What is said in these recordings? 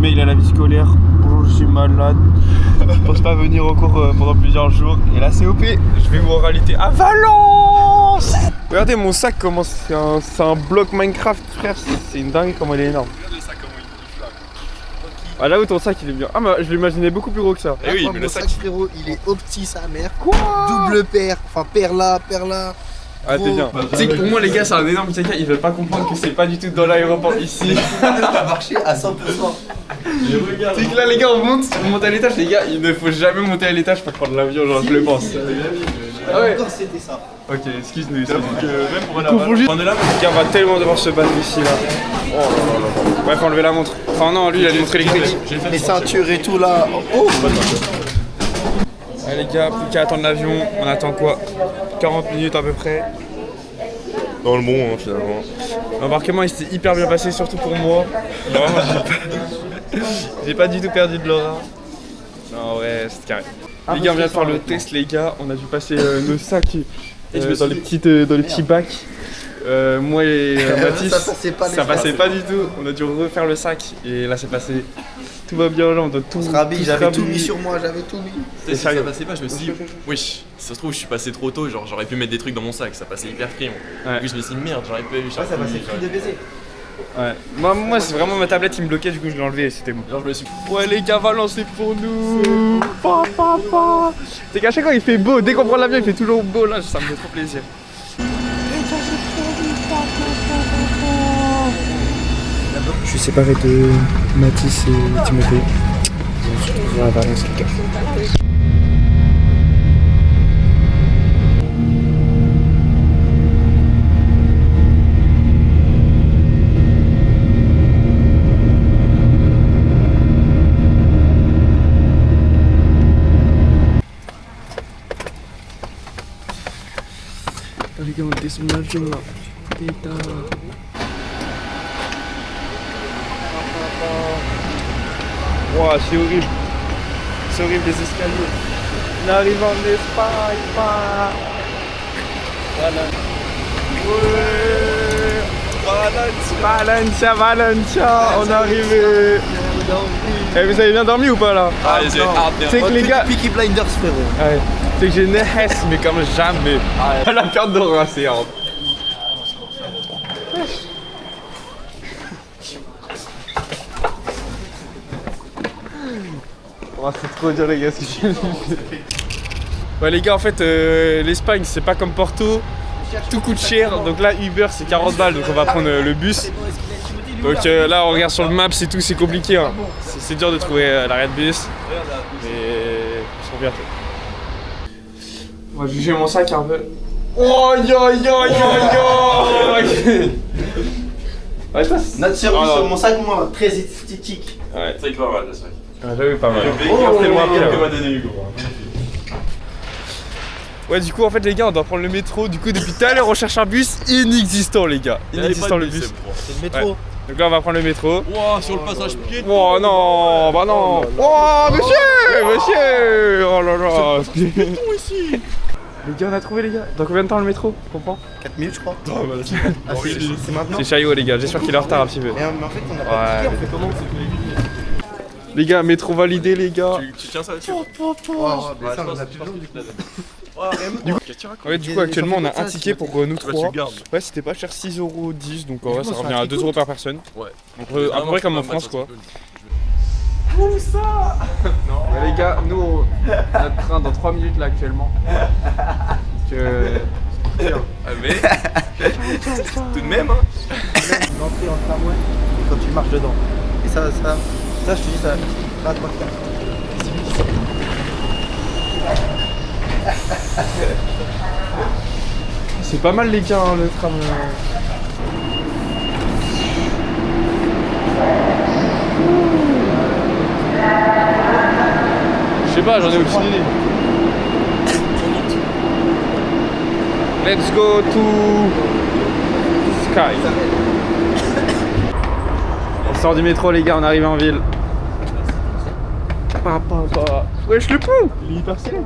Demain il a la vie scolaire. Bonjour, je suis malade. Je pense pas venir au cours pendant plusieurs jours. Et là c'est OP. Je vais en réalité à Valence. Regardez mon sac comment c'est un bloc Minecraft frère. C'est une dingue comment il est énorme. Regarde le sac comment il kiffe là. Ah là où ton sac il est bien. Ah mais je l'imaginais beaucoup plus gros que ça. Eh oui, Moi, mais mon le sac frérot, il est au petit sa mère. Quoi? Double paire, enfin paire là. Ah t'es bien. Tu sais que pour moi les gars c'est un énorme caca, ils veulent pas comprendre que c'est pas du tout dans l'aéroport ici. Ça a marché à 100%. C'est que là les gars on monte à l'étage les gars, il ne faut jamais monter à l'étage pour prendre l'avion genre je le pense. Ah ouais. Encore c'était ça. Ok excuse-nous. même pour aller à On est là, Valence. les gars on va tellement devoir se battre ici là. Oh là là là. Bref enlever la montre. Enfin non lui il a une montre électrique. Les ceintures et tout là. Oh. Allez les gars, plus qu'à attendre l'avion, on attend quoi? 40 minutes à peu près. Dans le bon hein, finalement. L'embarquement il s'était hyper bien passé, surtout pour moi. Vraiment, j'ai pas du tout perdu de l'aura. Non ouais, c'est carré. Les gars, on vient de faire le test les gars, on a dû passer nos sacs dans les petits bacs. Moi et Mathis, ça passait pas du tout. On a dû refaire le sac et là c'est passé. Tout va bien là, on doit tout. J'avais tout mis sur moi, j'avais tout mis. Si ça passait pas, je me suis dit, oui, si ça se trouve, je suis passé trop tôt, genre j'aurais pu mettre des trucs dans mon sac, ça passait hyper free. Ouais. Du coup, je me suis dit, merde, j'aurais pu aller chercher. Ça passait free de baiser. Ouais. Moi c'est vraiment ma tablette qui me bloquait, du coup je l'ai enlevé et c'était bon. Genre, je me suis. Ouais les gars, Valence c'est pour nous. C'est qu'à chaque fois il fait beau, dès qu'on prend l'avion il fait toujours beau là, ça me fait trop plaisir. Je suis séparé de Mathis et Timothée. On se retrouvera à Valence les gars. Les gars, on descend de l'avion là. Pétard. Wow, c'est horrible. C'est horrible les escaliers. On arrive en Espagne. Voilà. Ouais. Valencia, on est arrivé. Eh, vous avez bien dormi ou pas là? Ah, j'ai hâte. C'est que les gars. Peaky Blinders frérot. Ouais. C'est que j'ai une hesse mais comme jamais. La perte d'aura c'est hard. Oh, c'est trop dur les gars ce que j'ai fait. Ouais les gars en fait l'Espagne c'est pas comme Porto. Tout coûte cher, donc là Uber c'est 40 balles donc on va prendre le bus. Donc là on regarde sur le map c'est tout, c'est compliqué hein. C'est dur de trouver l'arrêt de bus. Mais ils sont bientôt. On va juger mon sac un peu. Oh yo. Ouais, ça, Notre service sur mon sac, moi, très esthétique. ouais. C'est pas mal le sac. J'avoue pas mal. C'est le moins pire que m'a donné Hugo. Ouais du coup en fait les gars on doit prendre le métro. Du coup depuis tout à l'heure on cherche un bus inexistant les gars. Inexistant le bus. C'est le métro. Ouais. Donc là on va prendre le métro. Wow, sur le passage pied. Oh non, bah non. Oh monsieur. Oh là là. ici. Les gars on a trouvé les gars. Dans combien de temps le métro? Tu comprends? 4 minutes, je crois. Ah, C'est maintenant. C'est chaillot les gars, j'espère qu'il est en retard un petit peu. Mais en fait, on a Ouais. pas cliqué, on fait comment? Les gars, métro validé les gars. Tu tiens ça là-dessus? Oh, mais ça, on a plus besoin du coup. Ouais du coup actuellement on a un ticket pour nous Bah, trois. tu gardes. Ouais c'était pas cher, 6,10€ donc en vrai ça revient à 2€ par personne. Ouais. Donc à peu près comme en France quoi. Non. Ouais, les gars, nous notre train dans 3 minutes là actuellement. Donc Ah, mais. Tout de même, hein. L'entrée en tramway, et quand tu marches dedans. Et ça, je te dis ça. Là, à droite, là. c'est pas mal les gars hein, le tram. Je sais pas, j'en ai aucune idée. Let's go to Sky. On sort du métro les gars, on arrive en ville. Wesh le pont. Il est hyper stylé.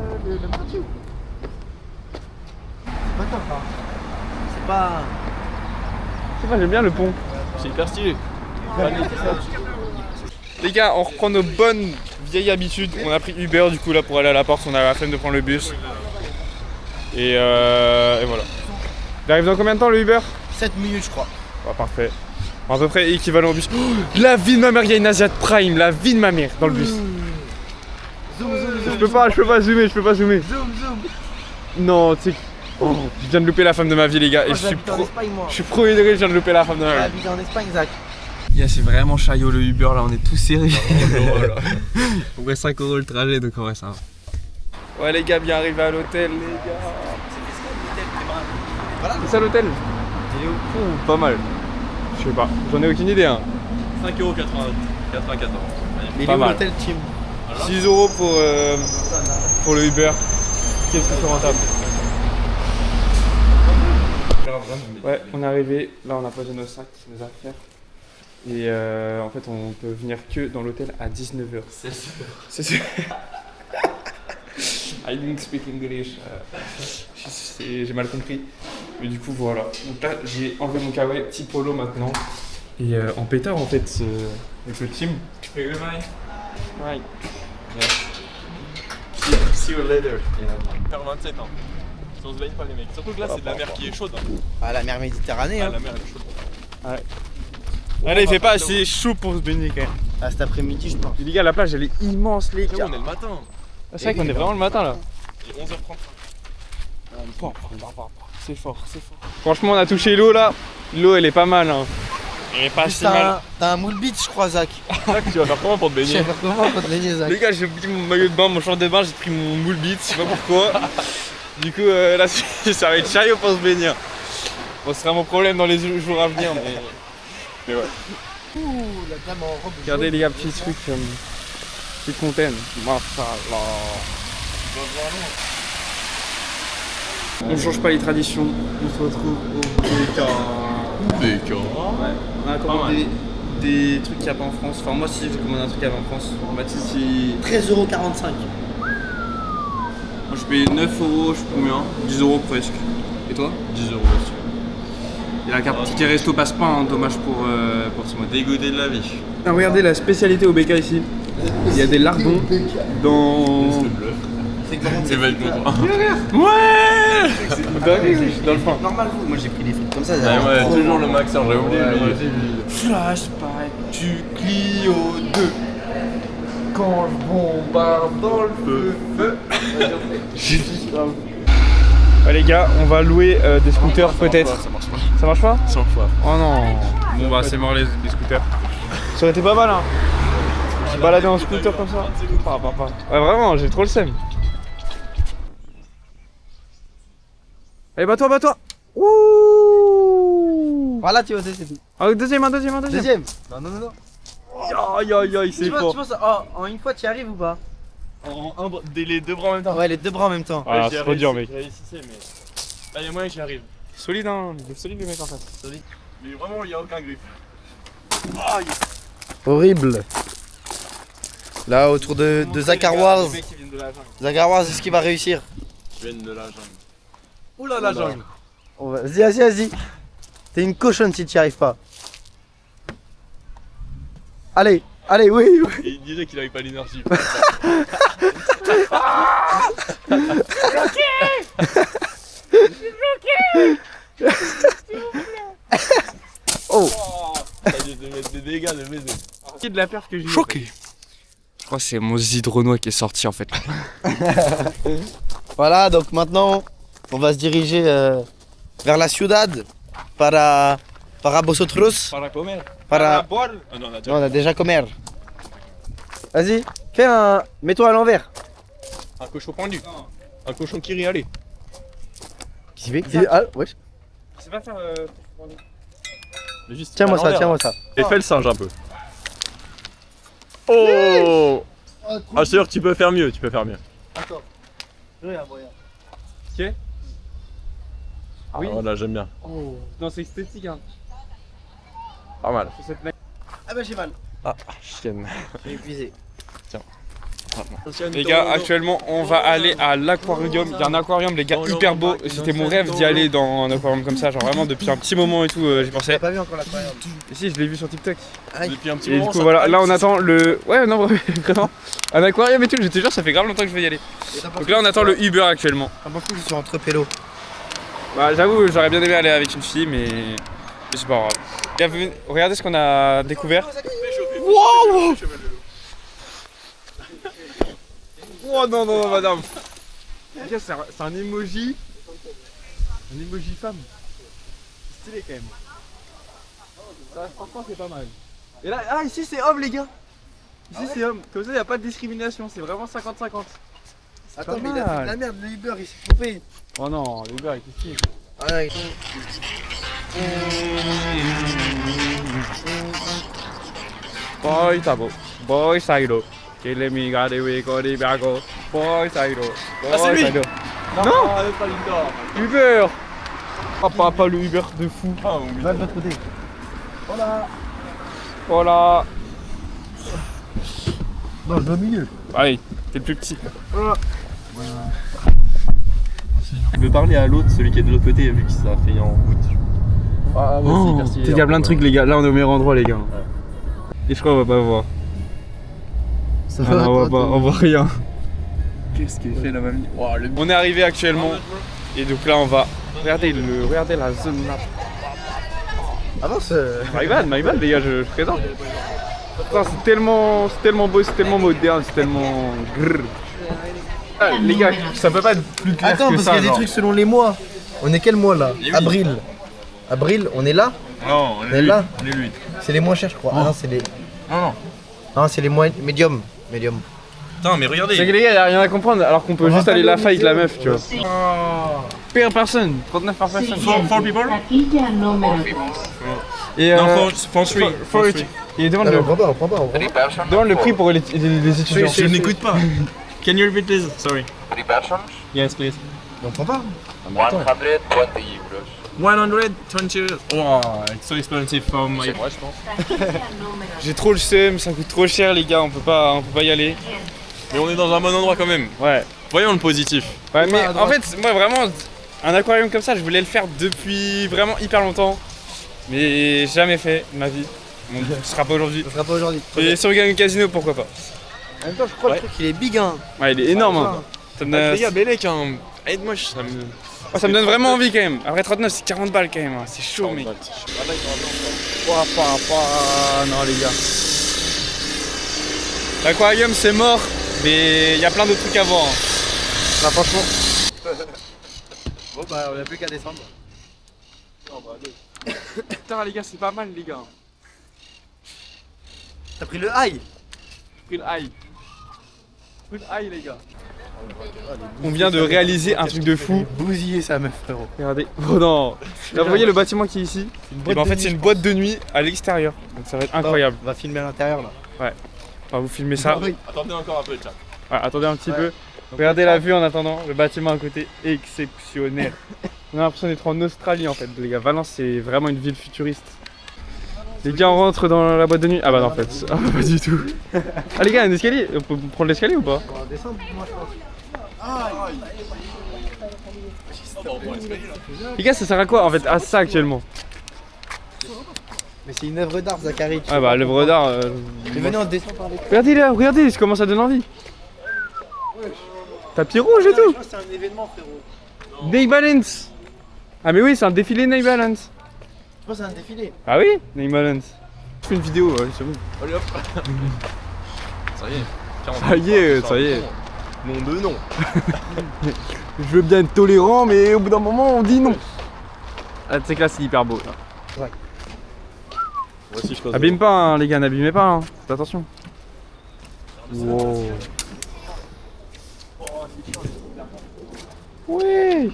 C'est pas. Je sais pas, j'aime bien le pont. C'est hyper stylé. Les gars, on reprend nos bonnes vieilles habitudes. On a pris Uber du coup là pour aller à la porte. On a la flemme de prendre le bus. Et voilà. Il arrive dans combien de temps le Uber? 7 minutes je crois. Bah, parfait. À peu près équivalent au bus. Oh, la vie de ma mère, il y a une Asiat Prime. La vie de ma mère dans le bus. Zoom, zoom, zoom. Je peux pas zoomer, Zoom. Non, tu sais. Oh, je viens de louper la femme de ma vie les gars. Et je suis premier degré, je viens de louper la femme de ma vie. J'habite en Espagne, Zach. Yeah, c'est vraiment chaillot le Uber là, on est tous serrés. On vrai 5 € le trajet donc en vrai ça va. Ouais les gars, bien arrivé à l'hôtel les gars. C'est ça l'hôtel? Il est au fond, pas mal. Je sais pas, j'en ai aucune idée hein. 5,94€. Mais il est Pas où mal. l'hôtel, Tim? 6 € pour le Uber. Qu'est-ce que c'est rentable? Ouais, on est arrivé, là on a posé nos sacs, nos affaires. Et en fait on peut venir que dans l'hôtel à 19h. C'est ça. I didn't speak English. J'ai mal compris. Mais du coup voilà. Donc là j'ai enlevé mon kawaii, petit polo maintenant. Et en pétard en fait avec le team. Ouais. See you later. Faire 27 ans. On se baigne pas les mecs. Surtout que là c'est de la mer qui est chaude. Hein. Ah, la mer Méditerranée, hein. La mer elle est chaude. Ah là il fait pas assez chaud pour se baigner quand même. Ah, cet après-midi, je pense. Les gars, la plage elle est immense les gars. On est le matin. C'est vrai qu'on est vraiment le matin là. Il est 11h30. C'est fort. Franchement, on a touché l'eau là. L'eau elle est pas mal. Hein. Elle est pas si mal. T'as un moule beach, je crois, Zach. Tu vas faire comment pour te Je baigner? vais faire comment pour te baigner, Zach? Les gars, j'ai pris mon maillot de bain, mon short de bain, j'ai pris mon moule beat, je sais pas pourquoi. Du coup, là, ça va être chaillot pour se baigner. Bon, ce sera mon problème dans les jours à venir, mais ouais. Ouh, la dame en robe. Regardez les gars, petits trucs, petits containers. On change pas les traditions, on se retrouve au BK. BK. On a commandé des trucs qu'il n'y a pas en France. Enfin, moi, si j'ai commandé un truc qu'il y avait en France. Mathis, il... 13,45 €. Moi, je paye 9 €, je sais combien 10 € presque. Et toi? 10 € aussi. Et la carte ticket resto passe pas, hein, dommage pour ce mois. Dégoûté de la vie. Ah, regardez la spécialité au BK ici. Il y a des lardons dans. C'est vachement trop. Ouais. Dans le fond. Normal, vous. Moi, j'ai pris des frites comme ça. Ouais, toujours le max, j'aurais oublié. Flashback du Clio 2. Quand je bombarde dans le feu. J'ai dit grave. Ouais, les gars, on va louer des scooters peut-être. Ça marche pas. Ça marche pas? 100 fois. Oh non. Bon bah c'est mort les scooters. Ça aurait été pas mal hein. Se balader en scooter comme ça. Ouais vraiment, j'ai trop le seum. Allez bats-toi. Ouh. Voilà, tu vois, c'est tout. Ah, deuxième. Deuxième. Non. Aïe, c'est Tu fort. penses, en une fois, tu y arrives ou pas? Les deux bras en même temps. Ouais, les deux bras en même temps. Ah, c'est trop dur mec. Mais là, il y a moyen que j'y arrive. Solide hein, il est solide le mec en face. Mais vraiment, il n'y a aucun grip. Horrible. Là, autour de Zachar Wars. Zachar Wars, est-ce qu'il va réussir? Je viens de la jungle. Oula, la jungle. Vas-y. T'es une cochonne si tu n'y arrives pas. Allez, oui. Il disait qu'il avait pas l'énergie. Oh. De mettre des dégâts de baiser. C'est de la perf que j'ai. Choqué. Je crois que c'est mon Zidronois qui est sorti en fait. Voilà, donc maintenant, on va se diriger vers la ciudad para vosotros. Para comer. Para... Ah non, on a Non, déjà on a déjà comer. Vas-y, mets-toi à l'envers. un cochon pendu. Un cochon qui rit, allez. Qui fait? Ah, ouais. C'est pas faire. Juste Tiens-moi ça. Et fais le singe un peu. Oh. Ah, sûr, tu peux faire mieux, Attends. Regarde. Ok. Ah, Oui. voilà, j'aime bien. Oh. Non, c'est esthétique hein. Pas mal. Ah bah j'ai mal. Ah, chienne. J'ai épuisé. Les gars, actuellement, on va aller à l'aquarium. Il y a un aquarium, les gars, hyper beau. C'était mon rêve d'y aller dans un aquarium comme ça. Genre vraiment, depuis un petit moment et tout, j'y pensais. T'as pas vu encore l'aquarium? Et si, je l'ai vu sur TikTok. Depuis un petit Et moment. du coup, voilà, là on attend le. Ouais, non, vraiment. Un aquarium et tout, je te jure, ça fait grave longtemps que je veux y aller. Donc là, on attend le Uber actuellement. Ah, moi, je trouve que je suis entre pélos. Bah, j'avoue, j'aurais bien aimé aller avec une fille, mais c'est pas grave. Gars, regardez ce qu'on a découvert. Wow! Oh non, non, non, madame. Les gars, c'est un emoji. Un emoji femme. Stylé quand même. Ça, franchement, c'est pas mal. Et là, ah, ici c'est homme, les gars. Ici c'est homme. Comme ça, il n'y a pas de discrimination. C'est vraiment 50-50. Attends, mais il a fait de la merde, le Uber, il s'est trompé. Oh non, le Uber est ici. Ah, ouais. Boy Sabo, Boy Sairo, Kilemi Gade Kori Bago, Boy Sairo. Ah, c'est lui. Non, pas l'Uber. Uber. Ah, pas le Uber de fou. Ah, oui. Va de l'autre côté. Voilà. Voilà. Non, je vais au milieu. Allez, t'es le plus petit. Je veux parler à l'autre, celui qui est de l'autre côté, vu que ça a fait en route. Ah, ouais, c'est hyper il y a plein de trucs, les gars. Là, on est au meilleur endroit, les gars. Et je crois qu'on va pas voir. Ça Ah, non, on voit rien. Qu'est-ce qu'il fait la mamie? On est arrivé actuellement. Et donc là, on va. Regardez la zone là. Avance. My bad, les gars, je présente. Putain, c'est tellement beau, c'est tellement moderne, c'est tellement. Grrr. Ah, les gars, ça peut pas être plus clair Attends, que parce ça. qu'il y a des trucs selon les mois. On est quel mois là? oui. Avril. Avril, on est là? Non, On est là? On est lui. C'est les moins chers, je crois. Ah non, c'est les. Non. Non, c'est les moins. Médium. Médium. Putain, mais C'est que regardez. les gars, y'a rien à comprendre alors qu'on peut On va juste pas aller la aller au fight la musée. meuf, tu vois. Per personne, 39 par personne. Four people? Taquilla número 2. Et Non, for three. for each. Et demande Non, mais le, on prend pas, on prend pas. demande le prix pour les étudiants. Je n'écoute pas. Can you repeat please? Sorry. 3 persons, Yes, please. On prend pas. 120 euros. 120 euros. Oh, it's so expensive for my. Moi, je pense. Taquilla número J'ai trop le seum, ça coûte trop cher les gars, on peut pas y aller. Mais on est dans un bon endroit quand même. Ouais. Voyons le positif. Ouais, mais à en droite. fait, moi vraiment, un aquarium comme ça, je voulais le faire depuis vraiment hyper longtemps. Mais jamais fait de ma vie. Bon, ce sera pas aujourd'hui. Ça sera pas aujourd'hui. Et si on gagne au casino, pourquoi pas. En même temps, je crois le truc il est big, hein. Ouais, il est énorme. Hein. Ça me donne- Les gars, Bélec, hein. Aide-moi, ça me. Oh, ça me donne vraiment envie quand même. Après 39, c'est 40 balles quand même. Hein. C'est chaud, mec. Ouah, non, les gars. L'aquarium, c'est mort. Mais il y a plein d'autres trucs à voir. Hein. Bah, franchement. Bon, bah, on a plus qu'à descendre. Putain, les gars, c'est pas mal, les gars. T'as pris le high? Pris le high. Pris le high, les gars. On vient de réaliser un truc de fou. Bousiller sa meuf, frérot. Regardez. Oh non. Là, vous voyez le bâtiment qui est ici? boîte Et ben, en de fait, nuit, c'est je une boîte de nuit à l'extérieur. Donc ça va être incroyable. On va filmer à l'intérieur là. Enfin, vous filmez ça. Oui. Attendez encore un peu, chat. Ouais, attendez un petit Ouais. peu. Regardez la vue en attendant. Le bâtiment à côté, exceptionnel. On a l'impression d'être en Australie en fait, les gars. Valence, c'est vraiment une ville futuriste. Les gars, on rentre dans la boîte de nuit. Ah bah non, en fait, ah, pas du tout. Ah les gars, un escalier. On peut prendre l'escalier ou pas? On va descendre, moi je pense. Les gars, ça sert à quoi en fait? À ça actuellement. Mais c'est une œuvre d'art, Zachary. Ah bah l'œuvre d'art. Mais venez, on descend par les. Regardez là, regardez, ça commence à donner envie. Tapis rouge et tout. C'est un événement, frérot. New Balance. Ah mais oui, c'est un défilé New Balance. Je pense que c'est un défilé. Ah oui, New Balance. Je fais une vidéo, ouais, c'est bon. Allez hop. Ça y est. 40. Ça y est, ça y est. Nom de nom. Je veux bien être tolérant, mais au bout d'un moment, on dit non. Ah, tu sais que là, c'est hyper beau. Là. Voici, je pense. Abîme pas, hein, les gars, n'abîmez pas. Hein. Faites attention. Wow. Oui.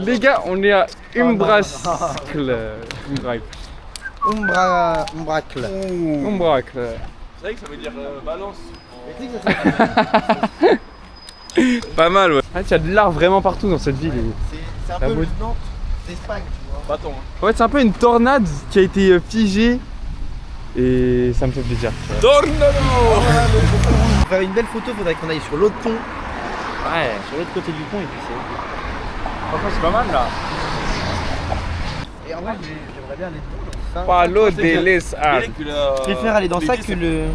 Les gars, on est à Umbracle. Umbracle. Umbracle. C'est vrai que ça veut dire balance. Pas mal, ouais. Ah, tu as de l'art vraiment partout dans cette ville. C'est un La peu boîte. le Nantes d'Espagne, tu vois. Bâton. Ouais, c'est un peu une tornade qui a été figée et ça me fait plaisir. Tornado. Pour faire une belle photo, faudrait qu'on aille sur l'autre pont. Ouais. Sur l'autre côté du pont et puis c'est. Franchement, c'est pas mal là. Et en vrai, j'aimerais bien aller dans ça. Palo de les Arts. Je préfère aller dans ça que le.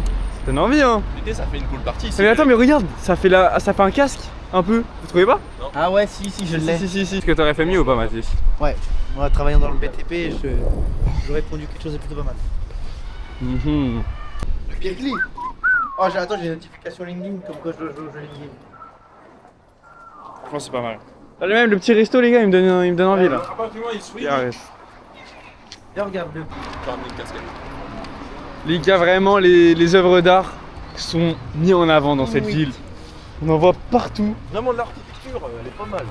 T'as une envie, hein? L'été, ça fait une cool partie. Mais attends, mais regarde, ça fait un casque, un peu. Vous trouvez pas? Ah ouais, si, je l'ai. Si. Est-ce que t'aurais fait mieux ou pas, Mathis? Ouais, moi travaillant dans le BTP, j'aurais pondu quelque chose de plutôt pas mal. Mhm. Le Pirkli. Oh, attends, j'ai une notification LinkedIn comme quoi je dois jouer au jeu LinkedIn. Franchement, c'est pas mal. Allez, même le petit resto, les gars, il me donne envie là. Il swing. Et arrête. Viens, regarde le. J'ai ramené une casquette. Les gars, vraiment, les œuvres d'art sont mises en avant dans cette ville. On en voit partout. Vraiment, l'architecture, elle est pas mal.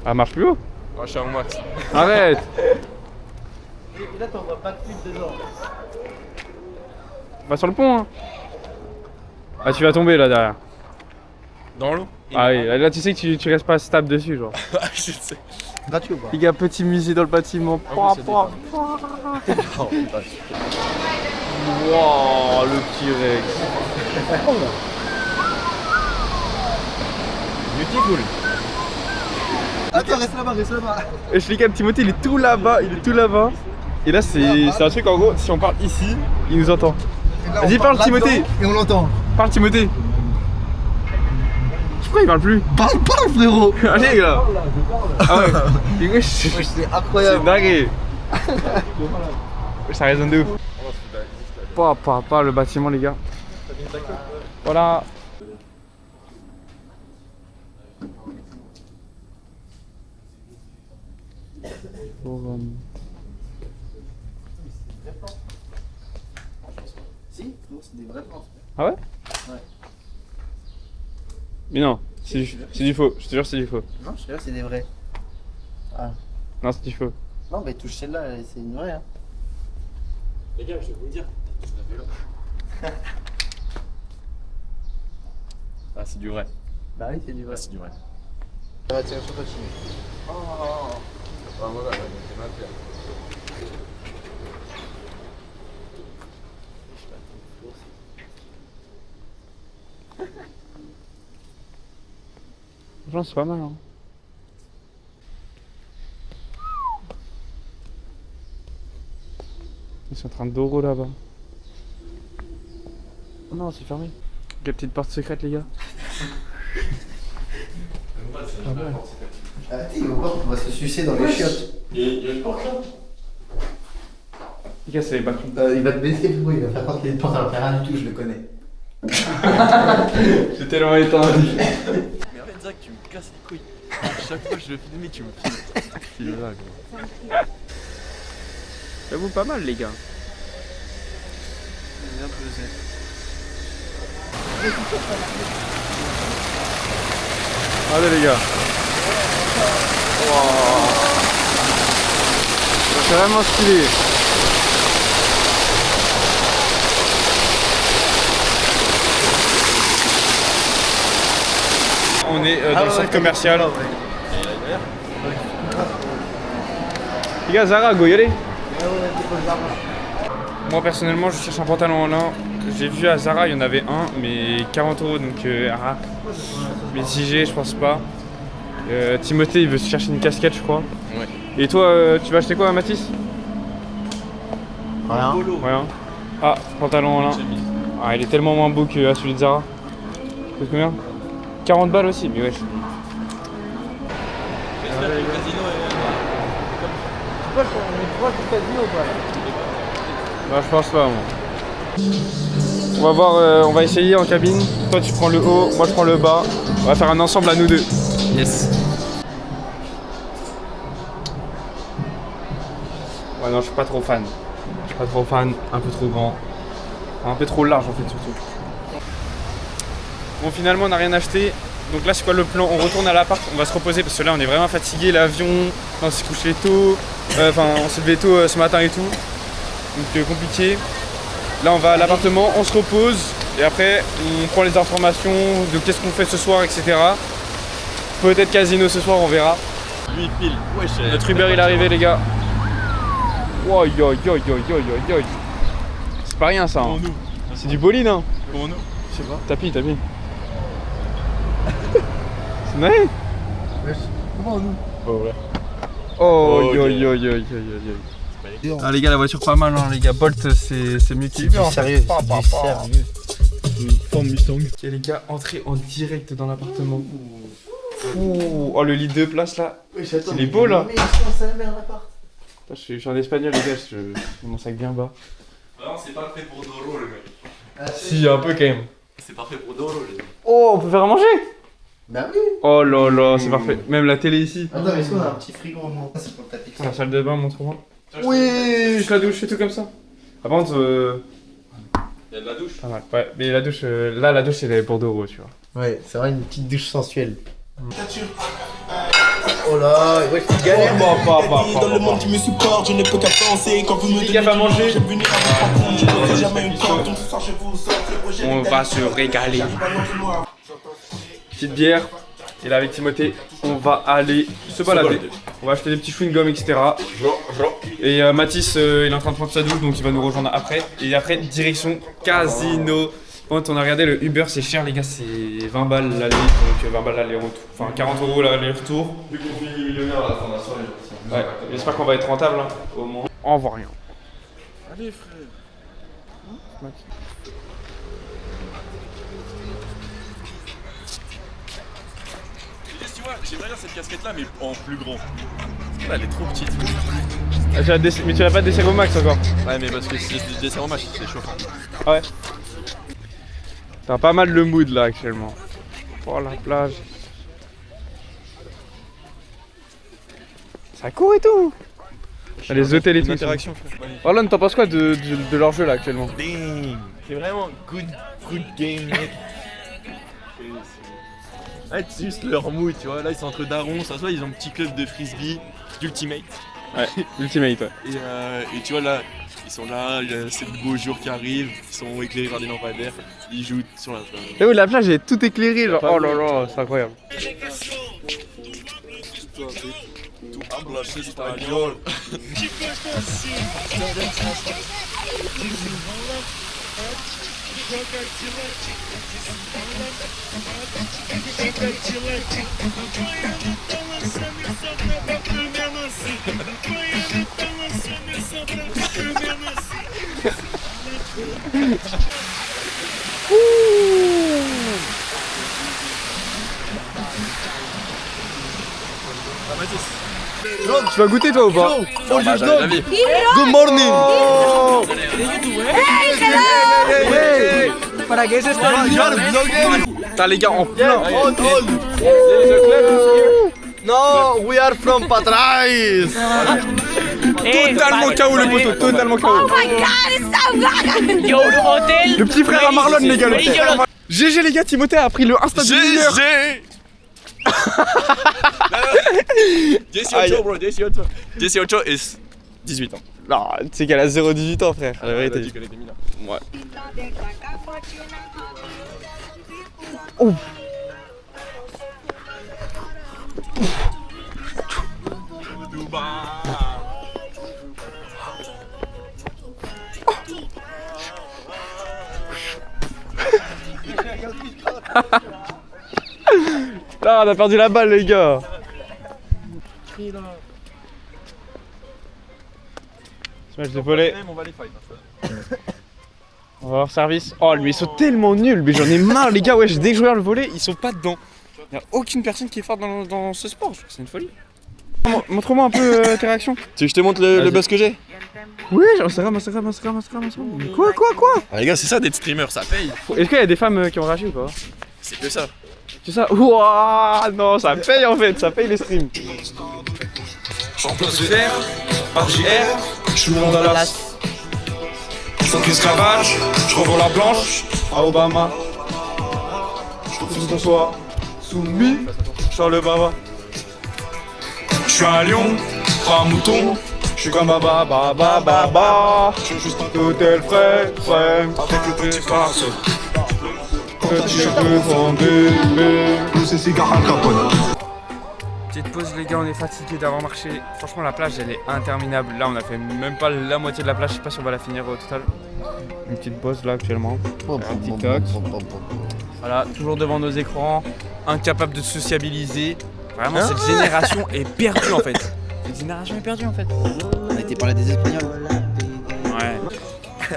Ah, marche plus haut. Ah, je suis en max. Arrête. Et là, t'en vois pas plus dedans. Va sur le pont, hein. Ah, tu vas tomber là derrière. Dans l'eau. Ah oui, là tu sais que tu restes pas stable dessus, genre. Je sais. Gratuit ou pas? Les gars, petit musée dans le bâtiment. En plus, Pouah, pouah. Wow, le T-Rex. Beautiful. Attends, reste là-bas. Et je les gars, Timothée, il est tout là-bas, Et là, c'est un truc en gros, si on parle ici, il nous entend. Vas-y, parle Timothée. Et on l'entend. Parle Timothée. Pourquoi il parle plus? Parle, frérot. Allez, là. Ah ouais. Les gars, c'est C'est incroyable. dingue. Ça résonne de ouf. Pas le bâtiment, les gars. Voilà. Si, non, c'est des vrais plans. Ah ouais? Ouais. Mais non, c'est du faux. Je te jure, c'est du faux. Non, je te jure, c'est des vrais. Ah. Non, c'est du faux. Non, mais touche celle-là, c'est une vraie. Hein. Les gars, je vais vous dire. Ah, c'est du vrai. Bah oui, c'est du vrai. Ah, c'est du vrai. Ça va tirer sur toi, Chimé. Ah, voilà, c'est mal fait. Franchement, c'est pas mal. Hein. Ils sont en train de doro là-bas. Oh non, c'est fermé. Quelle petite porte secrète, les gars. Arrêtez, on va se sucer dans les chiottes. Il y a une porte là. Les gars, c'est les balcons. Il va te baisser, frérot, il va faire croire qu'il y a une porte alors qu'il n'y a rien du tout, je le connais. J'ai tellement étendu. Mais arrête, Zach, tu me casses les couilles. Chaque fois que je le filme, tu me filmes là, gros. J'avoue, pas mal, les gars. Bien pesé. Allez, les gars. Wow. C'est vraiment stylé. On est dans le centre commercial. Les gars, Zara, go y aller. Moi personnellement, je cherche un pantalon en lin. J'ai vu à Zara, il y en avait un, mais 40 € donc mais si j'ai, je pense pas. Timothée, il veut se chercher une casquette, je crois. Ouais. Et toi, tu vas acheter quoi, Mathis? Rien. Rien. Ah, pantalon en lin. Ah, il est tellement moins beau que celui de Zara. Ça coûte combien? 40 balles aussi, mais wesh. J'espère que le casino est. Tu vois le casino ou pas? Bah, je pense pas, moi. On va voir, on va essayer en cabine. Toi, tu prends le haut, moi, je prends le bas. On va faire un ensemble à nous deux. Yes. Ouais, non, je suis pas trop fan. Je suis pas trop fan, un peu trop grand. Enfin, un peu trop large, en fait, surtout. Bon, finalement, on n'a rien acheté. Donc là, c'est quoi le plan? On retourne à l'appart, on va se reposer parce que là, on est vraiment fatigué. L'avion, on s'est couché tôt. Enfin, on s'est levé tôt ce matin et tout. Donc, compliqué. Là, on va à l'appartement, on se repose. Et après, on prend les informations de qu'est-ce qu'on fait ce soir, etc. Peut-être casino ce soir, on verra. Lui, il pile. Wesh. Notre Uber, il est arrivé, les gars. Oi, oi, oi, oi, oi, oi. C'est pas rien ça. Hein. C'est du bolide, hein. Comment nous? Je sais pas. Tapis. C'est vrai? Comment nous? Oh là. Oh, Ok. oi, oi, oi, oi, oi. Ah les gars, la voiture pas mal, hein, les gars. Bolt, c'est mieux qu'il Du sérieux, c'est du sérieux. Forme Mustang. Ok les gars, entrez en direct dans l'appartement. Ouh. Oh le lit 2 places là. Il est beau là. Mais c'est la merde l'appart. Je suis en espagnol les gars, mon sac bien bas. Non, c'est pas fait pour Doro le mec. Si, un peu quand même. C'est parfait pour Doro les gars. Oh, on peut faire à manger. Bah oui. Oh là là, c'est parfait. Même la télé ici. Attends, mais est-ce qu'on a un petit frigo au moins? C'est pour le tapis. La salle de bain, montre-moi. Oui, la douche et tout comme ça. Par contre, Il y a de la douche. pas mal. Ouais, mais la douche, là la douche elle est pour 2 €, tu vois. Ouais, c'est vrai, une petite douche sensuelle. Oh là, ouais, tu galères. Dans le monde qui me supporte, je ne peux qu'à penser. Quand vous me Petit gaffe à manger. je vais venir avec un compte, je ne ferai jamais une compte. Donc ce soir je vous sors le projet. On va se régaler. Petite bière. Et là avec Timothée, on va aller se balader. On va acheter des petits chewing-gums, etc. Et Mathis, il est en train de prendre sa douche, donc il va nous rejoindre après. Et après, direction casino. Quand on a regardé le Uber, c'est cher les gars, c'est 20 balles l'aller, donc 20 balles l'aller-retour. Enfin 40 € l'aller-retour. Vu qu'on finit millionnaire à la fin de la soirée. Ouais, j'espère qu'on va être rentable, hein, au moins. On voit rien. Allez frère. Tu vois, j'aimerais bien cette casquette là mais en plus grand. Parce que là elle est trop petite. Mais tu vas pas desserrer au max encore. Ouais mais parce que si je descends au match c'est chauffant. Ah ouais. T'as pas mal le mood là actuellement. Oh la plage. Ça court et tout. Ah, les hôtels et tout. Interaction frère. Orlon, t'en penses quoi de leur jeu là actuellement? Ding. C'est vraiment good game mec. Ouais, c'est juste leur mood, tu vois. Là, ils sont entre darons, ça soit ils ont un petit club de frisbee, d'ultimate. Ouais, ultimate ouais. Et tu vois, là, ils sont là, c'est le beau jour qui arrive, ils sont éclairés par des lampadaires, ils jouent sur la plage. Et oui, la plage est tout éclairée, genre. Oh là là, c'est incroyable. Tout habla espagnol. Tu vas goûter toi ou pas? Oh, la vie. Good morning. T'as les gars en plein. No, we are from Patrais. Totalement KO le poteau, totalement KO. Oh my god, it's so good! Le petit frère à Marlon les gars. GG les gars, Timothée a pris le Insta du leader. GG. 18 bro, 18. 18 is 18 ans. Non, tu sais qu'elle a 0,18 ans frère. La Elle a vérité. dit qu'elle était mineure. Ouais. Là, on a perdu la balle les gars. Smash de volet. On va les fight. On va avoir service. Oh, mais ils sont tellement nuls, mais j'en ai marre, les gars. Ouais, dès que je regarde le volet, ils sont pas dedans. Y'a aucune personne qui est forte dans ce sport, je trouve que c'est une folie. Montre-moi un peu tes réactions. Tu veux que je te montre le Vas-y. buzz que j'ai? Oui, Instagram. Mais quoi? Ah les gars, c'est ça d'être streamer, ça paye. Est-ce qu'il y a des femmes qui ont réagi ou pas? C'est que ça. C'est ça? Ouah, non, ça paye en fait, ça paye les streams. J'emploi R, par JR, je suis mon Dallas. Sans esclavage, je revends la blanche À Obama. Je trouve que soir soumis. Charles Baba. Je suis un lion, pas un mouton. Je suis comme Baba. Je suis juste un Tout est le frais. avec le petit farce. Petit cheveux sans bébé. Tous ces cigares à Capone. Petite pause les gars, on est fatigué d'avoir marché. Franchement la plage elle est interminable. Là on a fait même pas la moitié de la plage, je sais pas si on va la finir au total. Une petite pause là actuellement. Un TikTok. Voilà, toujours devant nos écrans, incapable de sociabiliser. Vraiment cette génération est perdue en fait. Cette génération est perdue en fait. On a été parler des Espagnols. Ouais.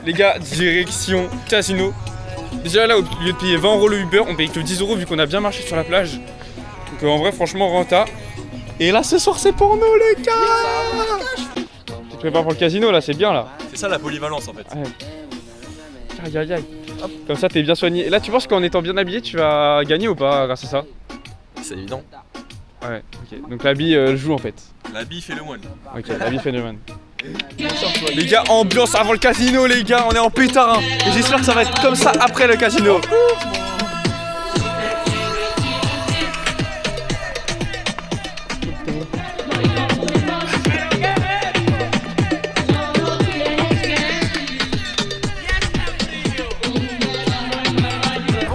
Les gars, direction casino. Déjà là, au lieu de payer 20 € le Uber, on paye que 10 € vu qu'on a bien marché sur la plage. Donc en vrai, franchement, renta. Et là, ce soir, c'est pour nous, les gars. Tu te prépares pour le casino là, c'est bien là. C'est ça la polyvalence en fait. Ouais. Aïe aïe aïe. Hop, comme ça, t'es bien soigné. Et là, tu penses qu'en étant bien habillé, tu vas gagner ou pas grâce à ça? C'est évident. Ouais, ok. Donc l'habit joue en fait. L'habit fait le moine. Ok, l'habit phénomène. Les gars, ambiance avant le casino, les gars, on est en pétard. Hein. Et j'espère que ça va être comme ça après le casino.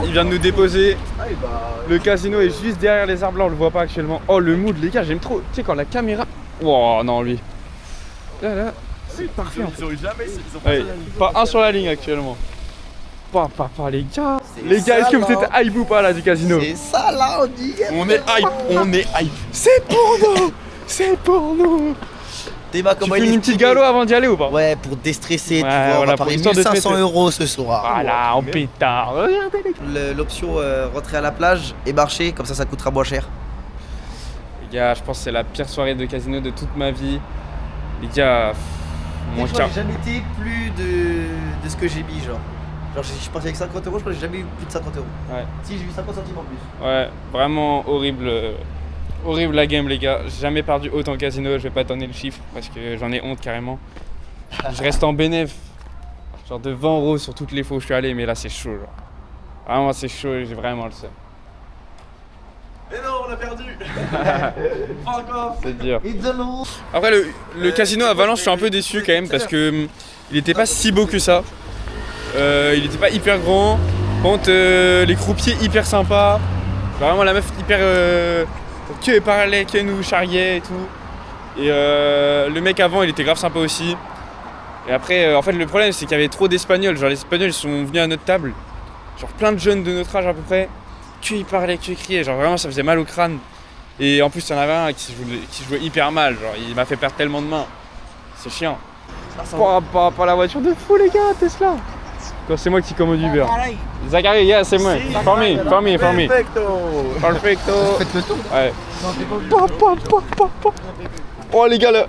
Il vient de nous déposer. Le casino est juste derrière les arbres là, on le voit pas actuellement. Oh le mood les gars, j'aime trop. Tu sais quand la caméra... Oh non lui. Là, c'est parfait en fait. Ils ont eu jamais, ils ont pas Ouais, pas un sur la ligne actuellement. Pas les gars. Les gars, est-ce que vous êtes hype ou pas là du casino? C'est ça là, on dit. On est hype, on est hype. C'est pour nous. C'est pour nous. Théma, Tu comment fais il une est petite galop avant d'y aller ou pas? Ouais, pour déstresser, tu Ouais, vois, on voilà, va pour parier histoire de te 1500 mettre- € ce soir. Voilà, en pétard. Regardez les gars. L'option rentrer à la plage et marcher, comme ça coûtera moins cher. Les gars, je pense que c'est la pire soirée de casino de toute ma vie. Les gars, mon Je cœur. n'ai jamais été plus de ce que j'ai mis, genre. Genre, je suis parti avec 50 €, je crois que j'ai jamais eu plus de 50 €. Ouais. Si, j'ai eu 50 centimes en plus. Ouais, vraiment horrible. Horrible la game les gars, j'ai jamais perdu autant au casino, je vais pas donner le chiffre parce que j'en ai honte carrément. Je reste en bénéf, genre de 20 € sur toutes les fois où je suis allé, mais là c'est chaud genre. Vraiment c'est chaud et j'ai vraiment le seum. Mais non, on a perdu. C'est dur. It's a no. Après le casino à Valence je suis un peu déçu quand même parce que il était pas si beau que ça. Il était pas hyper grand. Par contre les croupiers hyper sympas. Vraiment la meuf hyper que parlait, que nous charriait et tout. Et le mec avant il était grave sympa aussi. Et après en fait le problème c'est qu'il y avait trop d'Espagnols. Genre les Espagnols ils sont venus à notre table. Genre plein de jeunes de notre âge à peu près. Que ils parlaient, que ils criaient. Genre vraiment ça faisait mal au crâne. Et en plus il y en avait un qui jouait hyper mal. Genre il m'a fait perdre tellement de mains. C'est chiant. Pas la voiture de fou les gars, Tesla. Quand c'est moi qui commande Uber. Zachary, yeah, c'est moi. For me. Perfecto. Faites le tour. Ouais. Oh les gars là.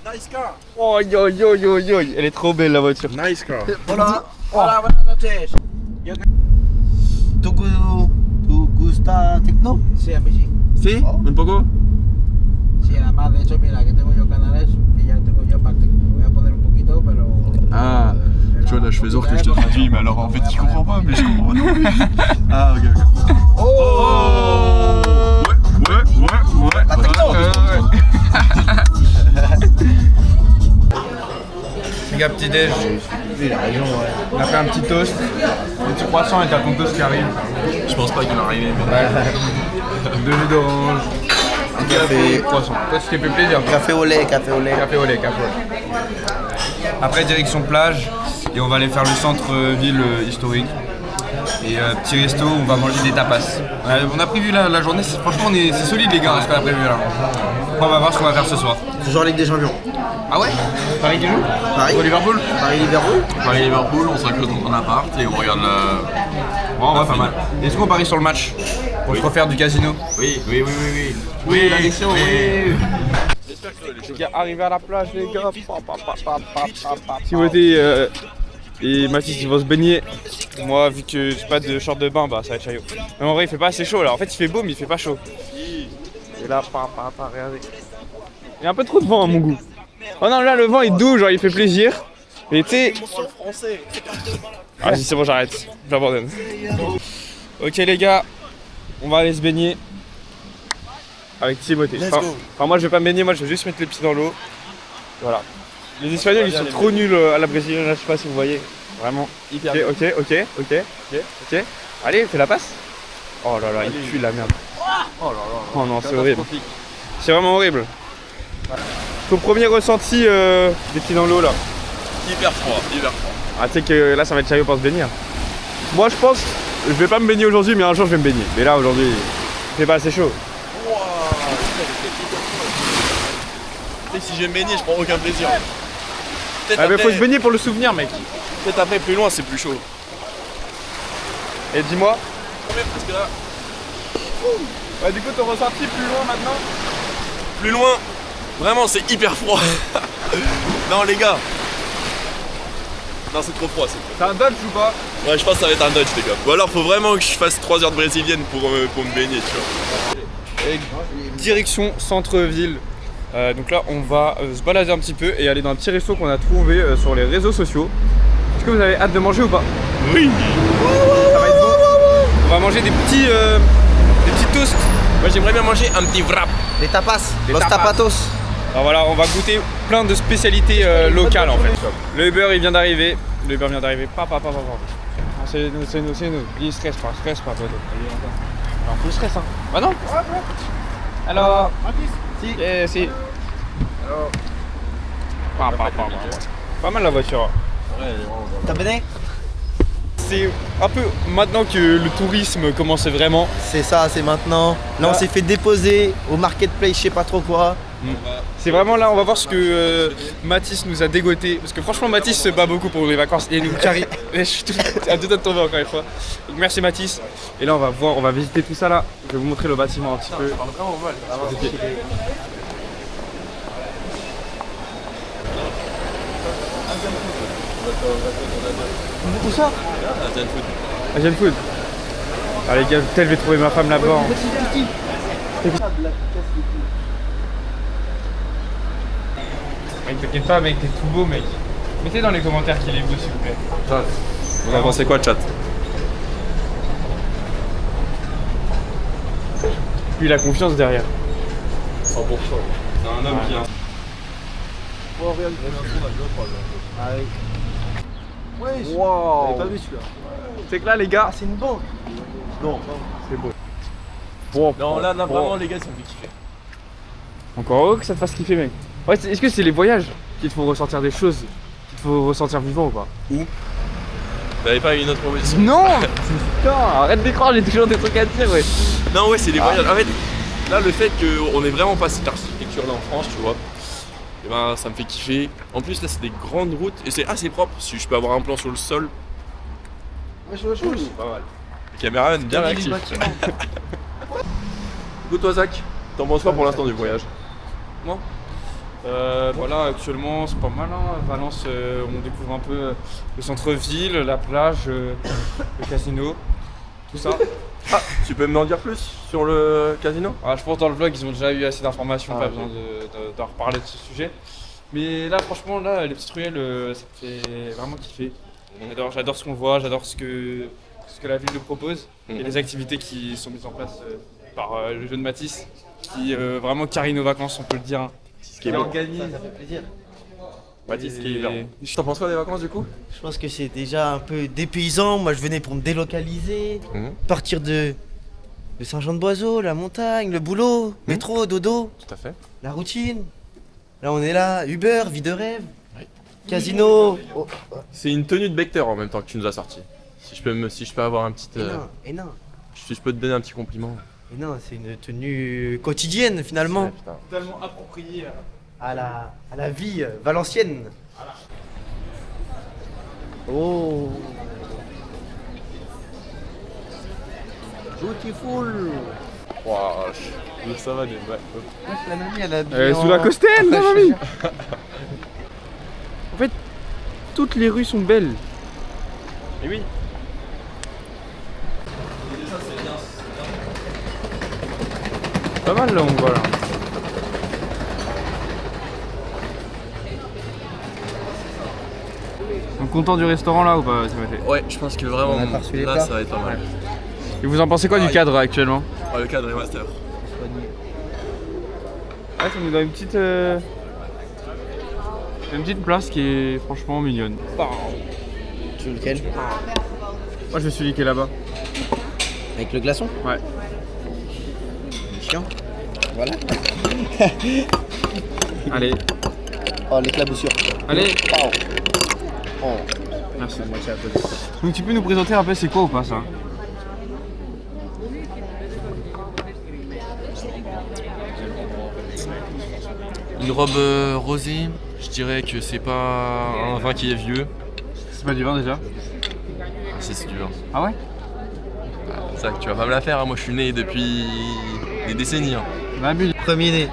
Nice car. Oh yo. Elle est trop belle la voiture. Nice car. Hola. Hola, buenas noches. ¿Tu gusta tecno? Sí, a mí sí. Si? Un poco? Sí, además, de hecho, mira, que tengo yo canales que ya tengo yo aparte. Voy a poner un poquito, pero. Ah, tu vois là je fais genre que je te traduis, mais alors en fait tu comprends pas, mais je comprends non plus. Ah ok. Oh. Ouais. La techno. Les gars, petit déj. On a fait un petit toast. Un petit croissant et t'as ton toast qui arrive. Je pense pas qu'il va arriver. Mais... 2 jus d'orange. Un café, croissant. Toi tu t'es fait plaisir. Café au lait. Café au lait. Après direction plage et on va aller faire le centre-ville historique. Et petit resto, on va manger des tapas. On a prévu la journée, franchement c'est solide les gars ce qu'on a prévu là. Après on va voir ce qu'on va faire ce soir. Toujours Ligue des Champions. Ah ouais? Paris qui joue? Paris. Liverpool? Paris-Liverpool, on sera que dans un appart et on regarde la... Bon, ouais, pas mal. Est-ce qu'on parie sur le match? Pour se refaire du casino? Oui. l'addiction, oui. Les gars, arrivés à la plage les gars. Timothée et Mathis ils vont se baigner. Moi vu que j'ai pas de short de bain bah ça va être chaillot. Mais en vrai il fait pas assez chaud là, en fait il fait beau mais il fait pas chaud. Et là regardez. Il y a un peu trop de vent à mon goût. Oh non là le vent est doux, genre il fait plaisir. Et tu sais... Ah si c'est bon j'arrête, j'abandonne. Ok les gars, on va aller se baigner. Avec Timothée. Enfin moi je vais pas me baigner, moi je vais juste mettre les pieds dans l'eau. Voilà. Les Espagnols ils sont trop nuls à la brésilienne, je sais pas si vous voyez. Vraiment. Ok. Allez, fais la passe. Oh là là, il pue la merde. Oh non, c'est horrible. C'est vraiment horrible. Ton premier ressenti des pieds dans l'eau là? Hyper froid, hyper froid. Ah, tu sais que là ça va être sérieux pour se baigner. Moi je pense, je vais pas me baigner aujourd'hui, mais un jour je vais me baigner. Mais là aujourd'hui, il fait pas assez chaud. Tu sais, si je vais me baigner, je prends aucun plaisir. Ah, mais faut se baigner pour le souvenir, mec. Peut-être après, plus loin, c'est plus chaud. Et dis-moi. Parce que là, Bah, du coup, ton ressenti plus loin maintenant? plus loin, vraiment, c'est hyper froid. Non, les gars. Non, c'est trop froid. T'as un dodge ou pas? Ouais, je pense que ça va être un dodge, les gars. Ou alors, faut vraiment que je fasse 3 heures de brésilienne pour me baigner, tu vois. Et direction centre-ville. Donc là, on va se balader un petit peu et aller dans un petit resto qu'on a trouvé sur les réseaux sociaux. Est-ce que vous avez hâte de manger ou pas? Oui. Ça va être bon. On va manger des petits toasts. Moi, j'aimerais bien manger un petit wrap. Les tapas, Les los tapas. tapatos. Alors voilà, on va goûter plein de spécialités locales en fait. Le Uber il vient d'arriver. Le Uber vient d'arriver. Papa. Ah, c'est nous. Il stresse pas, poteau. Alors, faut stress hein. Bah non. Alors. Si. Alors. Pas mal la voiture. T'as béné? C'est un peu maintenant que le tourisme commence vraiment. C'est ça, c'est maintenant. Là, on s'est fait déposer au marketplace, je sais pas trop quoi. C'est vraiment là, on va voir ce que Mathis nous a dégoté. Parce que franchement, Mathis se bat beaucoup pour les vacances. Et nous carry. Je suis à deux doigts de tomber encore une fois. Donc merci Mathis. Et là, on va voir, on va visiter tout ça là. Je vais vous montrer le bâtiment un petit peu. Où ça? Asian Food. Ah les gars, peut-être je vais trouver ma femme là-bas. Mec, t'inquiète pas mec, t'es tout beau mec. Mettez dans les commentaires qu'il est beau s'il vous plaît. Vous en pensez quoi, chat? Puis la confiance derrière. 100%. C'est un homme qui a... Wow. T'as pas vu celui-là? C'est que là les gars, C'est une banque. Non. c'est beau. Non, là, vraiment, les gars, ça me fait kiffer. Encore heureux que ça te fasse kiffer mec. Ouais, est-ce que c'est les voyages qui te font ressentir des choses, qui te font ressentir vivant ou pas? T'avais pas une autre proposition? Non. Putain, arrête d'y croire, j'ai toujours des trucs à dire ouais. Non, ouais, c'est les voyages. En fait, là, le fait qu'on ait vraiment pas cette architecture-là en France, tu vois, et ben, ça me fait kiffer. En plus, là, c'est des grandes routes et c'est assez propre. Si je peux avoir un plan sur le sol, c'est pas mal. Le caméraman bien réactif. Écoute, toi, Zach, t'en penses quoi pour l'instant du voyage? Moi voilà, actuellement c'est pas mal hein. Valence, on découvre un peu le centre-ville, la plage, le casino, tout ça. Ah, tu peux m'en dire plus sur le casino? Ah, je pense dans le vlog ils ont déjà eu assez d'informations, pas besoin d'en reparler de ce sujet. Mais là franchement là les petites ruelles ça me fait vraiment kiffer. J'adore ce qu'on voit, j'adore ce que la ville nous propose et les activités qui sont mises en place par le jeu de Mathis qui vraiment carry nos vacances on peut le dire. Hein. Ce qui est organise. Ça fait plaisir. Mathis, qui est énorme. T'en penses quoi des vacances du coup? Je pense que c'est déjà un peu dépaysant. Moi, je venais pour me délocaliser, partir de Saint-Jean-de-Boiseau, la montagne, le boulot, métro, dodo, Tout à fait. la routine. Là, on est là, Uber, vie de rêve, casino. Oh. C'est une tenue de Becter en même temps que tu nous as sorti. Si je peux avoir un petit... Et non, Si je peux te donner un petit compliment. c'est une tenue quotidienne finalement. Putain. Totalement approprié. À la vie valencienne. Oh. Beautiful. Wow, ça va des... La mamie, elle a Sous la costelle, la mamie. En fait, toutes les rues sont belles. Et oui. Pas mal là on voit là. Donc content du restaurant là ou pas Timothée? Ouais, je pense que vraiment, On a pas reçu les là, plats. ça va être pas mal. Et vous en pensez quoi du cadre actuellement? Oh, le cadre est master. Ouais, ça nous donne une petite place qui est franchement mignonne. Tu veux lequel? Moi je me suis liqué là-bas. Avec le glaçon? Ouais. Tiens. Voilà. Allez, Oh, l'éclaboussure. allez. Oh. Oh. Merci. Donc tu peux nous présenter un peu c'est quoi ou pas ça? Une robe rosée, je dirais que c'est pas un vin qui est vieux. C'est pas du vin déjà? C'est du vin. Ah ouais? C'est ça que tu vas pas me la faire, hein. Moi je suis né depuis des décennies. Hein. On a bu. Premier nez.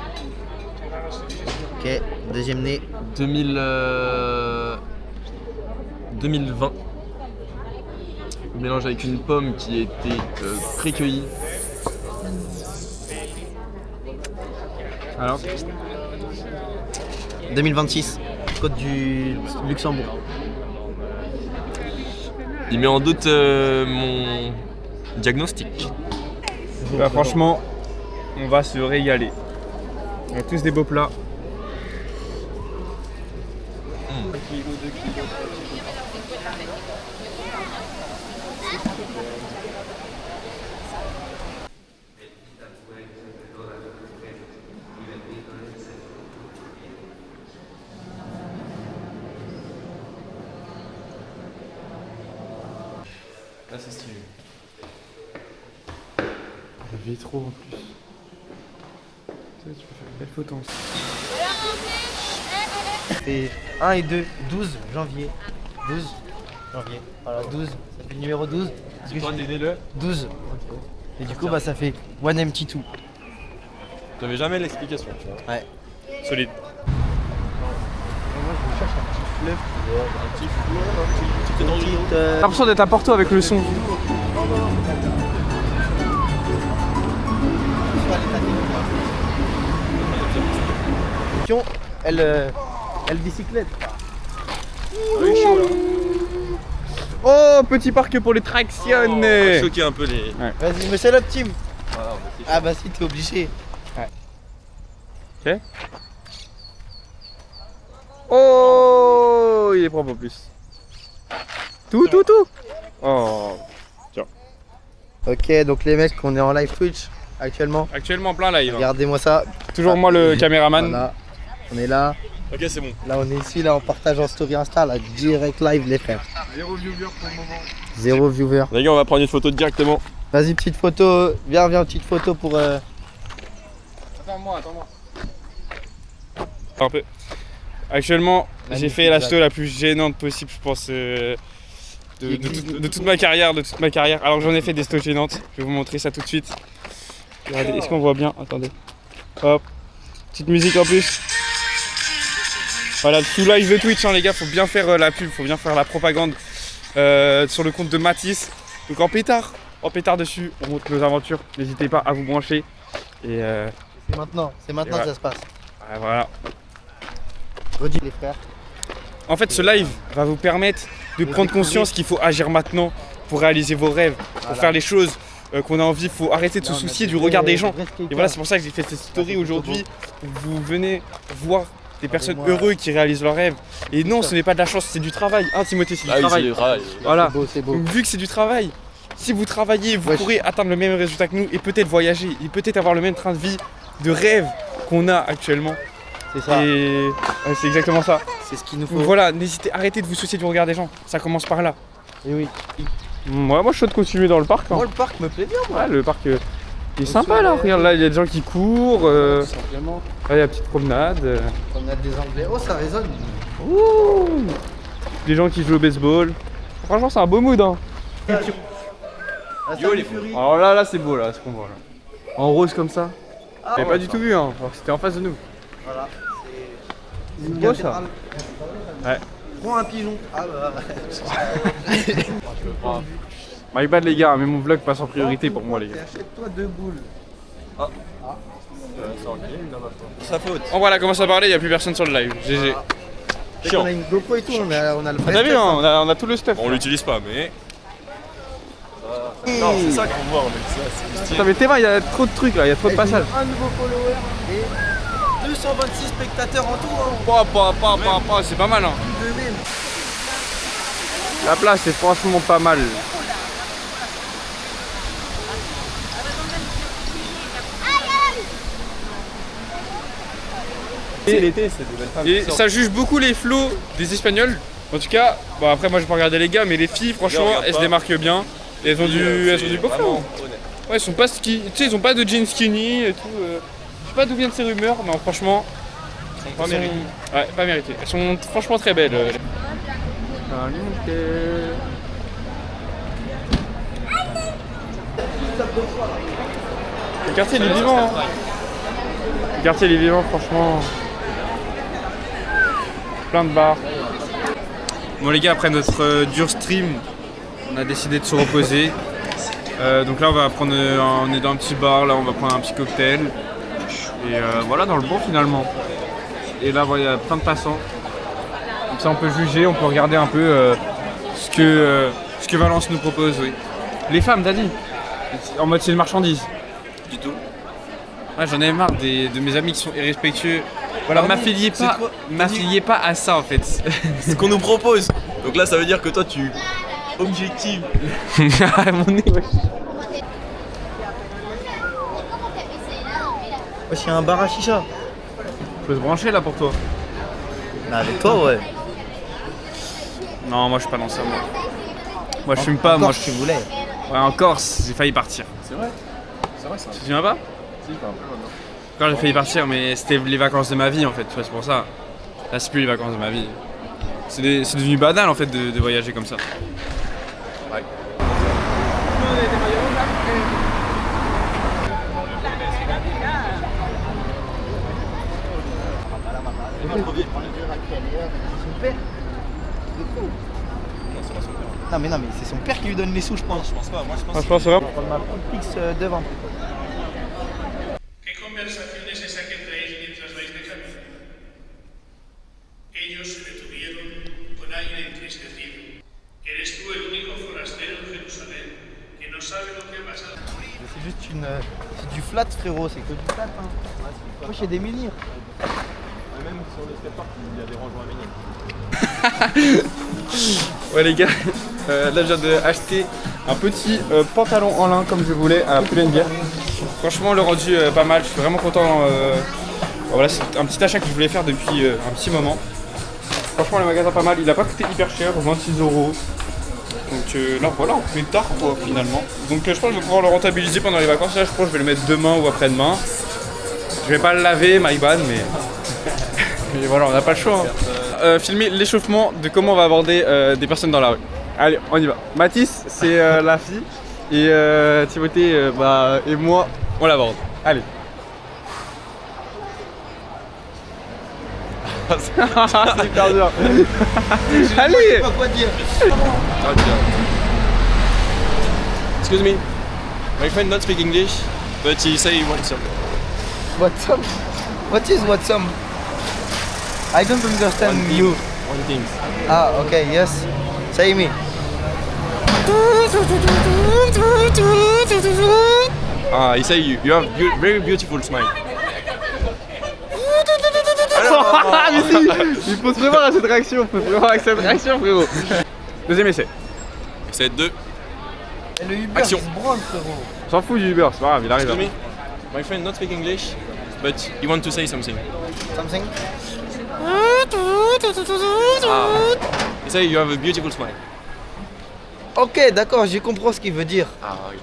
Ok, deuxième nez. 2020. Mélange avec une pomme qui était pré-cueillie. Alors 2026. Côte du Luxembourg. Il met en doute mon diagnostic. Bah, franchement, on va se régaler. On a tous des beaux plats. Là c'est stylé. Le trop en plus. Tu peux faire une belle photo ensemble. C'est 1 et 2, 12 janvier. 12 janvier. Voilà, 12. Ça fait le numéro 12. Parce que Toi j'ai- t'es né le 12. Et du coup, bah, ça fait One Empty Two. T'avais jamais l'explication, tu vois. Ouais. Solide. Moi, je cherche un petit fleuve. T'es dans une Petite, J'ai l'impression d'être à Porto avec le son. Elle bicyclette. Oh, petit parc pour les tractions. choquer un peu les. Vas-y, me sell up team. Voilà, Ah bah si, t'es obligé. Oh, il est propre en plus. Tout. Oh. Ok, donc les mecs, on est en live Twitch actuellement. Actuellement plein live. Regardez-moi ça. Toujours moi le caméraman. Voilà. On est là. Ok, c'est bon. Là, on est ici, là, on partage en story Insta, là, direct live, les frères. 0 viewer pour le moment. 0 viewer. Les gars, on va prendre une photo directement. Vas-y, petite photo. Viens, petite photo pour. Attends-moi. Un peu. Actuellement, j'ai fait la story la plus gênante possible, je pense, de toute ma carrière. Alors que j'en ai fait des stories gênantes. Je vais vous montrer ça tout de suite. Regardez, est-ce qu'on voit bien? Attendez. Hop. Petite musique en plus. Voilà, sous live de Twitch, hein, les gars, faut bien faire la pub, faut bien faire la propagande sur le compte de Matisse. Donc en pétard dessus, on montre nos aventures. N'hésitez pas à vous brancher. Et C'est maintenant ouais. que ça se passe. voilà. Redis, les frères. En fait, ce live va vous permettre de prendre conscience qu'il faut agir maintenant pour réaliser vos rêves, pour faire les choses qu'on a envie. Il faut arrêter de se soucier du regard des gens. Et voilà, c'est pour ça que j'ai fait cette story aujourd'hui. Vous venez voir des personnes heureuses qui réalisent leurs rêves. Et non, ce n'est pas de la chance, c'est du travail. Hein, Timothée, c'est du travail. Voilà. C'est beau. Donc, vu que c'est du travail, si vous travaillez, vous pourrez atteindre le même résultat que nous et peut-être voyager et peut-être avoir le même train de vie, de rêve qu'on a actuellement. C'est ça. Et ouais, c'est exactement ça. C'est ce qu'il nous faut. Donc voilà, arrêtez de vous soucier du regard des gens. Ça commence par là. Et oui. Moi je suis de continuer dans le parc. Hein. Moi, le parc me plaît bien, moi. Ouais, le parc est sympa là. Regarde là, il y a des gens qui courent. Tout simplement. Là, il y a la petite promenade. On a des Anglais. Oh, ça résonne. Ouh. Des gens qui jouent au baseball. Franchement, c'est un beau mood. Hein. Yo, les Fury. Alors là, c'est beau là, ce qu'on voit là. En rose comme ça. J'avais pas du tout vu, hein. Alors que c'était en face de nous. Voilà. C'est beau ça. Ouais. Prends un pigeon. Ah bah. My bad les gars, mais mon vlog passe en priorité pour moi les gars. Achète-toi 2 boules. Sa faute. On voilà, commence à parler, il n'y a plus personne sur le live. GG. On a une GoPro et tout, on a le vrai T'as vu, stuff, hein, on a tout le stuff. On l'utilise pas, mais. Non, c'est ça qu'on voit, on met ça. Putain, mais t'es vrai, il y a trop de trucs là, il y a trop de passages. Un nouveau follower et 226 spectateurs en tout. Hein. C'est pas mal hein. De même. La place est franchement pas mal. Et, l'été, c'est des belles femmes. et ça juge beaucoup les flots des Espagnols. En tout cas, bon après moi je peux regarder les gars, mais les filles franchement regarde elles se pas. démarquent bien. Et elles ont du beau flow. Ouais, ils sont pas tu sais, ils ont pas de jeans skinny et tout. Je sais pas d'où viennent ces rumeurs, mais franchement, Pas mérité. Ouais, pas méritées. Elles sont franchement très belles. Le quartier il est vivant. Hein. Le quartier il est vivant, franchement. Plein de bars. Bon les gars, après notre dur stream, on a décidé de se reposer. Donc là on va prendre, on est dans un petit bar, là on va prendre un petit cocktail. Et voilà, dans le bon finalement. Et là voilà, il y a plein de passants. Comme ça on peut juger, on peut regarder un peu ce que Valence nous propose, oui. Les femmes, t'as dit? En mode c'est une marchandise. Du tout. Ouais, j'en ai marre de mes amis qui sont irrespectueux. Voilà, m'affiliez pas à ça en fait. C'est ce qu'on nous propose. Donc là, ça veut dire que toi, tu objectives. Mon nez, ouais. Wesh, y'a un bar à chicha. Je peux se brancher là pour toi. Bah, avec toi, ouais. Non, moi je suis pas dans ça. Moi je fume pas, moi je tu voulais. Ouais, en Corse, j'ai failli partir. C'est vrai. C'est vrai, ça. Tu te souviens pas? Si, pas un peu maintenant. Quand j'ai failli partir, mais c'était les vacances de ma vie en fait, tu vois, c'est pour ça. Là, c'est plus les vacances de ma vie. C'est devenu banal en fait de voyager comme ça. Ouais. Non, mais c'est son père qui lui donne les sous, je pense. Je pense pas, moi je pense. Je pense vraiment. On m'a Pix devant. ¿Qué conversación es esa que traéis mientras vais de camino? Ellos se detuvieron con aire entristecido. Eres tú el único forastero en Jerusalén que no sabe lo que ha pasado. C'est juste c'est du flat, frérot, c'est que du flat. Hein. Moi, j'ai des menhirs. Même sur le skatepark, il y a des rangements à venir. Ouais les gars, là je viens d'acheter un petit pantalon en lin comme je voulais à Pull&Bear. Franchement le rendu pas mal, je suis vraiment content. Voilà, c'est un petit achat que je voulais faire depuis un petit moment. Franchement le magasin pas mal, il a pas coûté hyper cher, 26 €. Donc là voilà, on fait tard quoi finalement. Donc je pense que je vais pouvoir le rentabiliser pendant les vacances. Là je pense que je vais le mettre demain ou après-demain. Je vais pas le laver, my bad, mais... mais voilà, on n'a pas le choix. Hein. Filmer l'échauffement de comment on va aborder des personnes dans la rue. Allez, on y va. Mathis, c'est la fille. Et Timothée et moi, on l'aborde. Allez. C'est hyper dur. Allez. Je sais pas quoi dire. Excuse me. My friend not speak English, but he say he wants some. What's up? What is what's up? I don't understand you. One thing. Ah, okay, yes. Say me. Ah, he say you have very beautiful smile. Mais si, il faut se prévoir à cette réaction, frérot. Deuxième essai. C'est 2. Et le Uber, Action. il se branle, frérot. On s'en fout du Uber, c'est pas grave, il arrive. Excuse me. My friend not speak English, but he want to say something. Something? Ah. He say you have a beautiful smile. Ok, d'accord, j'ai compris ce qu'il veut dire. Ah oui.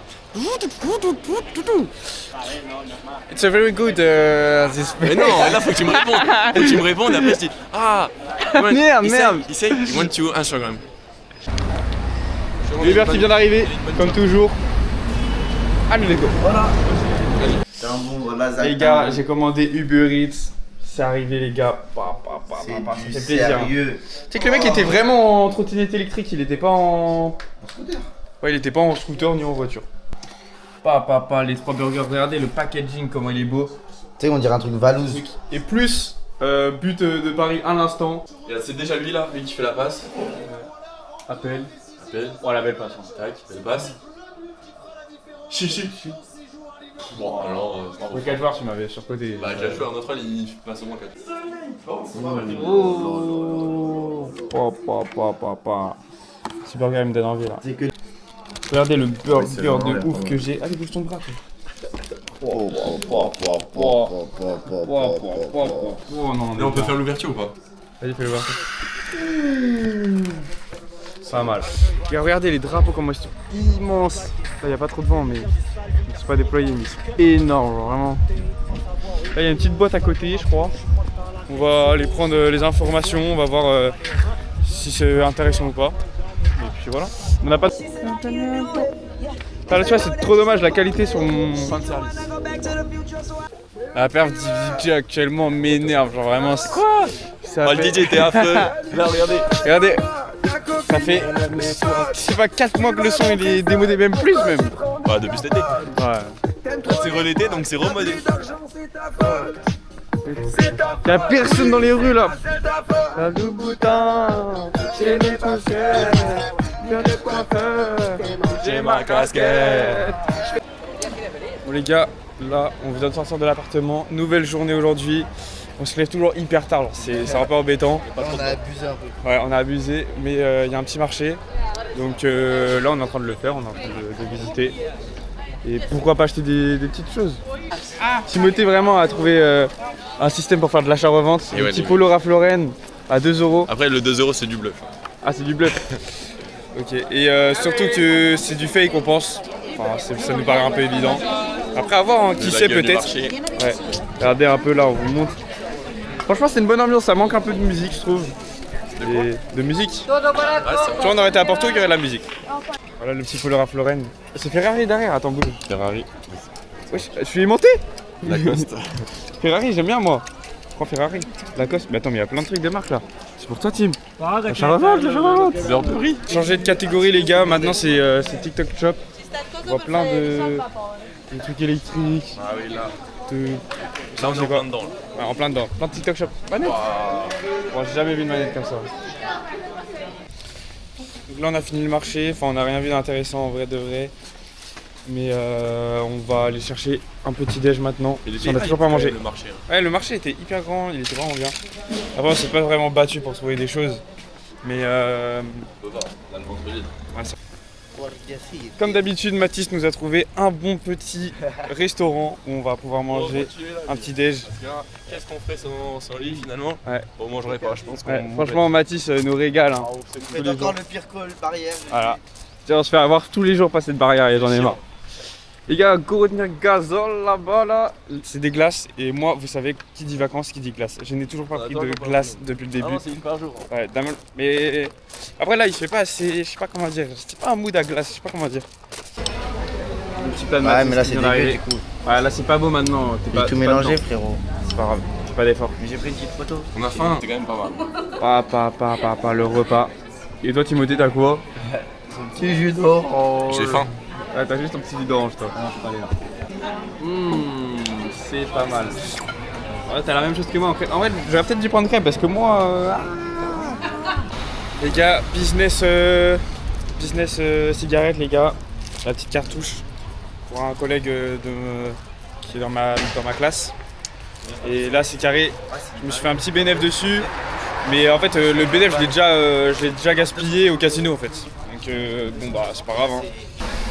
It's a very good this. Mais non, là faut que tu me répondes. Faut que tu me répondes, après je dis ah. Merde. He say he want to Instagram. L'Uber qui vient d'arriver, comme toujours. Allez, let's go. C'est un bon lasagne. Les gars, j'ai commandé Uber Eats. C'est arrivé, les gars. Ça fait plaisir. Sérieux. Tu sais que le mec était vraiment en trottinette électrique, il était pas en scooter. Ouais, il était pas en scooter ni en voiture. Les 3 burgers, regardez le packaging, comment il est beau. Tu sais, on dirait un truc Valouz. Et plus, but de Paris à l'instant. C'est déjà lui là, lui qui fait la passe. Appel. Oh la belle passe. Tac, belle passe. Chichi. Bon alors, Après 4 joueurs, tu m'avais surcoté. bah déjà joué un autre, il passe au moins 4. Ce burger, il me donne envie là. C'est que Regardez le burger de ouf que j'ai. Allez, bouge ton bras. Oh non, Et on peut faire l'ouverture ou pas? Vas-y, fais-le voir. Pas mal. Et regardez les drapeaux comment ils sont immenses. Là, il n'y a pas trop de vent, mais ils ne sont pas déployés, mais ils sont énormes, genre, vraiment. Là, il y a une petite boîte à côté, je crois. On va aller prendre les informations, on va voir si c'est intéressant ou pas. Et puis voilà. On n'a pas. Ah, là, tu vois, c'est trop dommage la qualité sur mon fin de service. La perf DJ actuellement m'énerve, genre vraiment. Quoi? Oh, le DJ était affreux. Là, regardez. Regardez, ça fait, je sais pas, 4 mois que le son il est démodé, même plus même. Bah, depuis cet été. Ouais. C'est relété donc c'est remodé. Y'a personne dans les rues là. La Louboutin, j'ai les chaussettes, j'ai ma casquette. Bon les gars, là on vient de sortir de l'appartement, nouvelle journée aujourd'hui. On se lève toujours hyper tard, alors c'est un peu embêtant. On a abusé un peu. Ouais, on a abusé, mais il y a un petit marché. Donc là on est en train de le faire, on est en train de visiter. Et pourquoi pas acheter des petites choses. Timothée vraiment a trouvé un système pour faire de l'achat-revente. Et Le ouais, petit polo Ralph Lauren à 2 €. Après, le 2 € c'est du bluff. Ah, c'est du bluff. Ok, et surtout que c'est du fake, on pense. Enfin, ça nous paraît un peu évident. Après, à voir, hein, qui sait peut-être. Ouais. Regardez un peu là, on vous montre. Franchement, c'est une bonne ambiance, ça manque un peu de musique, je trouve. De musique. Tu vois, on aurait été à Porto, il y aurait de la musique. Voilà le petit polo Ralph Lauren. C'est Ferrari derrière, attends, bouge. Ferrari. Wesh, je suis monté. Lacoste. Ferrari, j'aime bien moi. Prends Ferrari. Lacoste, mais attends, mais il y a plein de trucs de marque là. C'est pour toi, Tim. L'achat-revente. Burberry. Changer de catégorie, les gars. Maintenant, c'est TikTok Shop. On voit plein de trucs électriques. Ah oui, là. Ça, on est en plein dedans. Ouais, en plein dedans. Plein de TikTok Shop. Manette. Bon, j'ai jamais vu une manette comme ça. Donc là, on a fini le marché. Enfin, on n'a rien vu d'intéressant en vrai de vrai. Mais on va aller chercher un petit déj maintenant. On a toujours pas mangé. Le marché. Ouais, le marché était hyper grand, il était vraiment bien. Après, on s'est pas vraiment battu pour trouver des choses. Mais comme d'habitude, Mathis nous a trouvé un bon petit restaurant où on va pouvoir manger un petit déj. Qu'est-ce qu'on ferait sans lui finalement? Ouais. On mangerait pas, je pense. Ouais, franchement, Mathis nous régale. Hein. C'est encore le pire call barrière. Voilà. On se fait avoir tous les jours par cette barrière et j'en ai marre. Les gars, go retenir gazole là-bas là. C'est des glaces et moi, vous savez, qui dit vacances, qui dit glace. Je n'ai toujours pas pris de glace depuis le début. C'est une par jour. Ouais, mais après là, il fait pas assez, je sais pas comment dire. C'est pas un mood à glace, je sais pas comment dire. Un petit plat de Ouais, mais là c'est dégueu du coup. Ouais, là c'est pas beau maintenant. J'ai tout mélangé, frérot. C'est pas grave, j'ai pas d'effort. Mais j'ai pris une petite photo. On a faim. C'est quand même pas mal. Pas le repas. Et toi, Timothée, t'as quoi? Petit jus d'orange. J'ai faim. Ouais, t'as juste ton petit jus d'orange, toi. Non, je suis pas là. C'est pas mal. Ouais, t'as la même chose que moi en fait. En vrai, j'aurais peut-être dû prendre crème parce que moi. Les gars, business cigarette, les gars. La petite cartouche pour un collègue qui est dans ma classe. Et là, c'est carré. Je me suis fait un petit bénéf dessus. Mais en fait, le bénéf, je l'ai déjà gaspillé au casino en fait. Donc, bon, bah, c'est pas grave. Hein.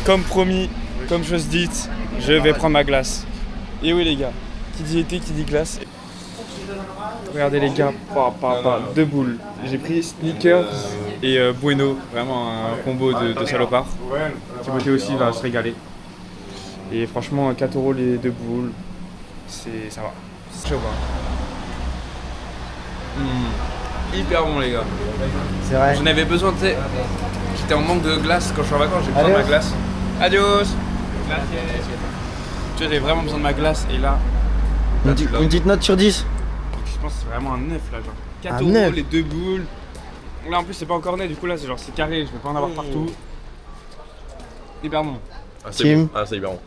Comme promis, comme chose dite, je vais prendre ma glace. Et oui, les gars, qui dit été, qui dit glace. Regardez, les gars, deux boules. J'ai pris Snickers et Bueno, vraiment un combo de salopards. Timothée aussi va se régaler. Et franchement, 4 € les 2 boules, ça va. C'est chaud, Hyper bon, les gars. C'est vrai. J'en avais besoin, tu sais. J'étais en manque de glace quand je suis en vacances, j'ai besoin de ma glace. Adios. Tu vois, j'ai vraiment besoin de ma glace et là. Une petite note sur 10. Je pense que c'est vraiment un 9 là, genre. 4 Un € 9. les 2 boules. Là en plus c'est pas encore net, du coup là c'est genre c'est carré, je vais pas en avoir partout. Hyper bon. Ah, c'est Tim. bon. Ah, c'est hyper bon.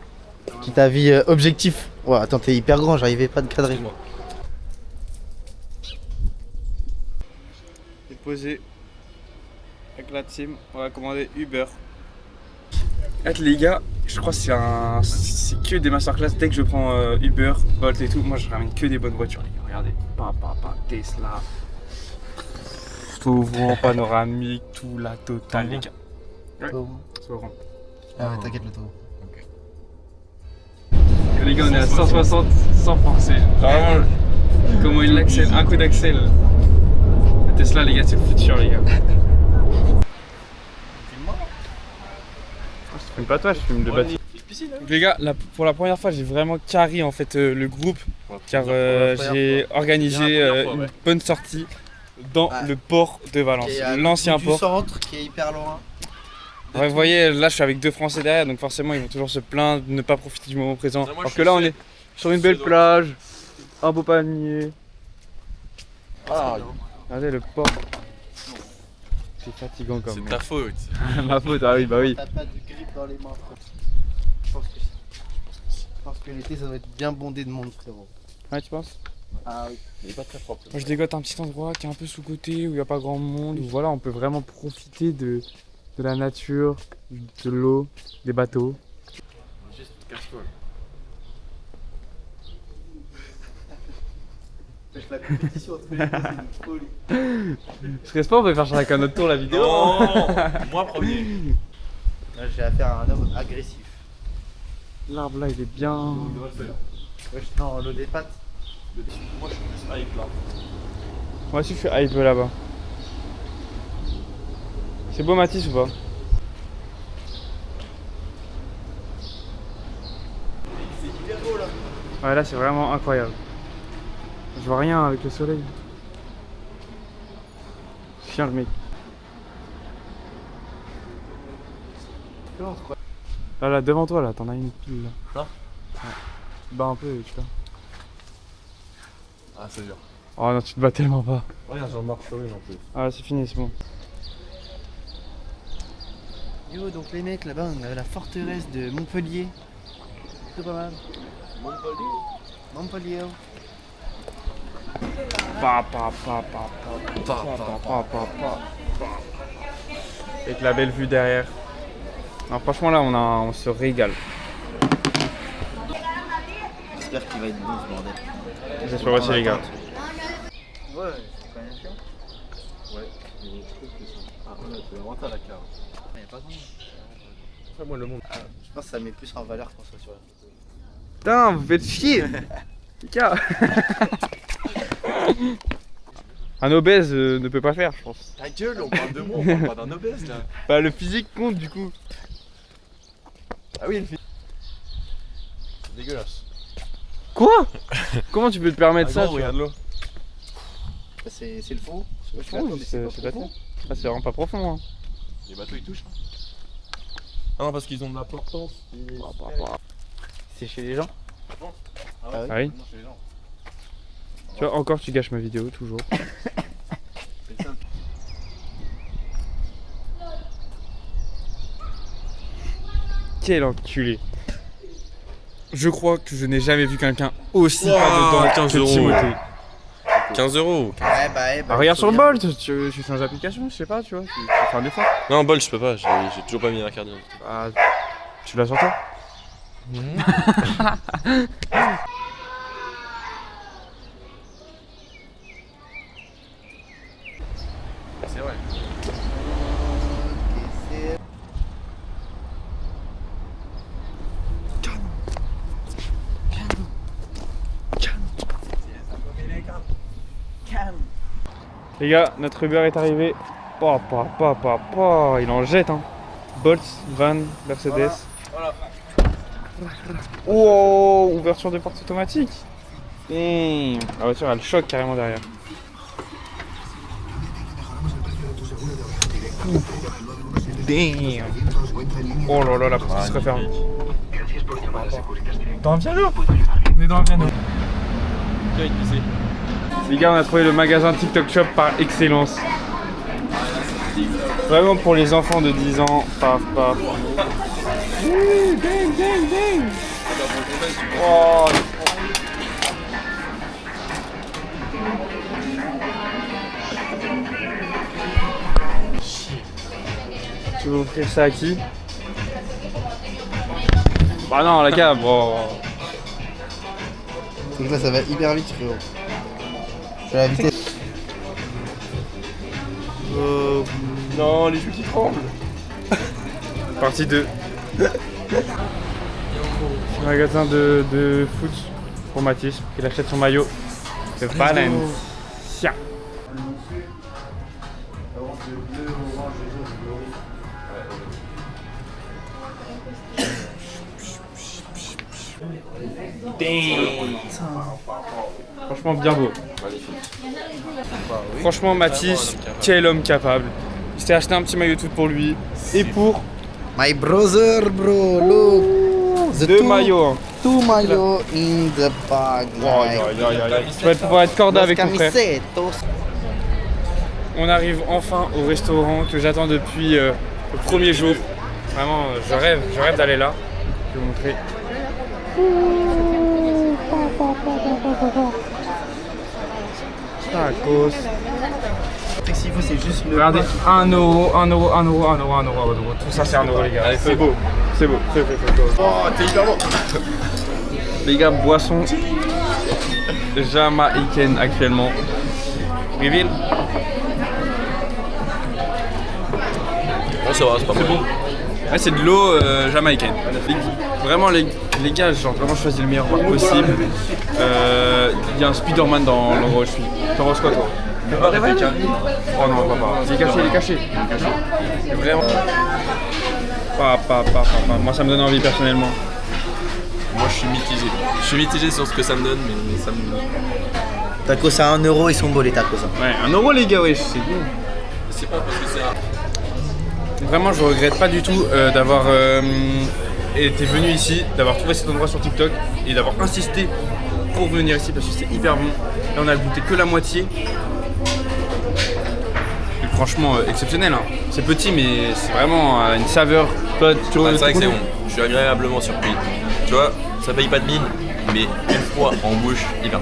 Qui t'a vu objectif. Ouais, attends, t'es hyper grand, j'arrivais pas à te cadrer. Posé avec la team, on va commander Uber. Les gars, je crois que c'est que des masterclass. Dès que je prends Uber, Bolt et tout, moi je ramène que des bonnes voitures, les gars. Regardez, Tesla, Sauvron, panoramique, tout la totale, les gars. Ouais, Sauvron. Ah ouais, t'inquiète le tout. Les Les gars, on est à 160 sans forcer. Vraiment, comment il l'accèle, un coup d'accel. La Tesla, les gars, c'est le futur, les gars. Je filme pas toi, je filme le bâtiment. Donc les gars, pour la première fois, j'ai vraiment carré en fait le groupe, car j'ai organisé une bonne sortie dans le port de Valence, l'ancien port. Du centre qui est hyper loin. Ouais, vous voyez, là je suis avec 2 Français derrière, donc forcément ils vont toujours se plaindre de ne pas profiter du moment présent. Alors que là on est sur une belle plage, un beau palmier. Regardez le port. C'est fatigant quand même. C'est ta faute. Ma faute, ah oui, bah oui. T'as pas de grippe dans les mains. Je pense que si. Je pense que l'été ça doit être bien bondé de monde, frérot. Ouais, tu penses? Ah oui. Il est pas très propre. Moi je dégote un petit endroit qui est un peu sous-côté, où il n'y a pas grand monde, où voilà, on peut vraiment profiter de la nature, de l'eau, des bateaux. Juste casse-toi. La compétition entre les deux, c'est une folie. Je serais pas, on peut faire chacun notre tour la vidéo. Non, moi premier. Là, j'ai affaire à un homme agressif. L'arbre là il est bien. Ouais, non, l'eau des pattes. Moi je suis plus hype là. Moi aussi je suis hype là-bas. C'est beau Mathis ou pas? C'est hyper beau là. Ouais là c'est vraiment incroyable. Je vois rien avec le soleil. Chien le mec. Là devant toi là, t'en as une pile là. Là ouais. Tu te bats un peu tu vois. Ah c'est dur. Oh non tu te bats tellement pas. Regarde j'en marche sur une en plus. Ah c'est fini c'est bon. Yo, donc les mecs là-bas on a la forteresse de Montpellier. C'est pas mal. Montpellier. Avec la belle vue derrière. Non, franchement là on se régale. J'espère qu'il va être bon ce bordel. J'espère aussi les gars. Ouais, c'est quand même chiant. Ouais, je trouve que ça. Ah ouais, c'est vraiment à la carte. Y'a pas grand monde. Après moi le monde. Je pense que ça met plus en valeur qu'on soit sur la photo. Putain, vous faites chier. Les gars. Un obèse ne peut pas faire je pense. Ta gueule, on parle de moi, on parle pas d'un obèse là. Bah le physique compte du coup. Ah oui, une fille. C'est dégueulasse. Quoi? Comment tu peux te permettre ça? Regarde l'eau. C'est le fond. C'est pas tout. Ah c'est vraiment pas profond hein. Les bateaux ils touchent. Ah non parce qu'ils ont de l'importance. C'est chez les gens. Ah oui. Tu vois encore tu gâches ma vidéo toujours. Quel enculé. Je crois que je n'ai jamais vu quelqu'un aussi pas dedans 15 que euros. Timothée. 15 euros. Ouais, bah, Ah, regarde sur Bolt, tu fais sans application, je sais pas, tu vois, tu fais un effort. Non, Bol, je peux pas, j'ai toujours pas mis la carte d'identité. Ah, tu l'as sur toi? C'est vrai. Les gars, notre Uber est arrivé. Il en jette hein. Bolt, van, Mercedes. Voilà. Wow, ouverture de porte automatique. La voiture elle choque carrément derrière. Damn. Oh là là, la porte se referme. Dans un piano. On est dans un piano. Les gars, on a trouvé le magasin TikTok Shop par excellence. Vraiment pour les enfants de 10 ans. Paf, paf. Ding, ding, ding. Oh. Tu veux offrir ça à qui? Bah non, la gars, bon. Donc là, ça va hyper vite, frérot. Je suis à la vitesse. Non, les joues qui tremblent. Partie 2. magasin de foot pour Mathis, il achète son maillot de Valencia. Franchement bien beau. Franchement Mathis, quel homme capable. Il s'est acheté un petit maillot tout pour lui et pour My brother, bro, look. The deux maillots. Two maillots in the bag. Tu vas pouvoir être corda avec ton frère. Camisetos. On arrive enfin au restaurant que j'attends depuis le premier jour. Vraiment, je rêve d'aller là. Je vais vous montrer. Tacos. S'il faut, c'est juste le. Regardez, 1 euro. Tout ça c'est 1 euro les gars. C'est beau. C'est beau. Oh, t'es hyper bon. Les gars, boisson jamaïcaine actuellement. Reveal. Bon, ça va, c'est pas mal. Ouais, c'est de l'eau jamaïcaine. Vraiment les gars, genre vraiment choisi le meilleur bar possible. Il y a un Spider-Man dans l'endroit où je suis. T'en penses quoi toi? Le bar est fait. Oh non, pas. Il est caché. Vraiment. Pas. Moi ça me donne envie personnellement. Moi je suis mitigé. Je suis mitigé sur ce que ça me donne, mais ça me. Tacos à 1 euro, ils sont beaux les tacos. Ouais, 1 euro les gars, ouais, c'est bon. C'est pas parce que c'est rare. Vraiment, je regrette pas du tout d'avoir été venu ici, d'avoir trouvé cet endroit sur TikTok et d'avoir insisté pour venir ici parce que c'est hyper bon. Là, on a goûté que la moitié. Et franchement, exceptionnel. Hein. C'est petit, mais c'est vraiment une saveur. Toi, tu c'est vrai que c'est bon. Je suis agréablement surpris. Tu vois, ça paye pas de mine, mais une fois en bouche, il va.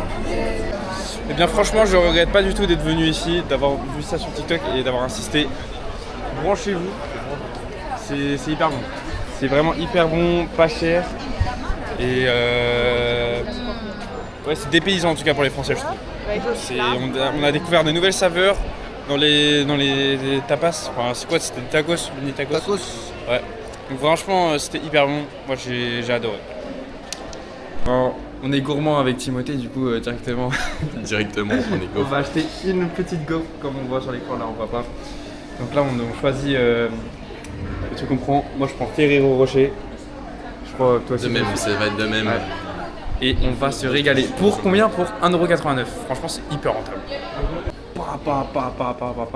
Et bien, franchement, je regrette pas du tout d'être venu ici, d'avoir vu ça sur TikTok et d'avoir insisté. Branchez-vous, c'est hyper bon. C'est vraiment hyper bon, pas cher. Et ouais, c'est dépaysant en tout cas pour les Français, je trouve. On a découvert de nouvelles saveurs dans les tapas. Enfin, c'est quoi? C'était des tacos, mini tacos. Ouais. Donc franchement, c'était hyper bon. Moi, j'ai adoré. Alors, on est gourmand avec Timothée, du coup, directement. Directement, on est On va acheter une petite gaufre, comme on voit sur l'écran là, on voit pas. Donc là, on choisit. Tu comprends? Moi, je prends Ferrero Rocher. Je crois que toi aussi. De même, ça va être de même. Ouais. Et on va se régaler. Pour combien? Pour 1,89 €. Franchement, c'est hyper rentable.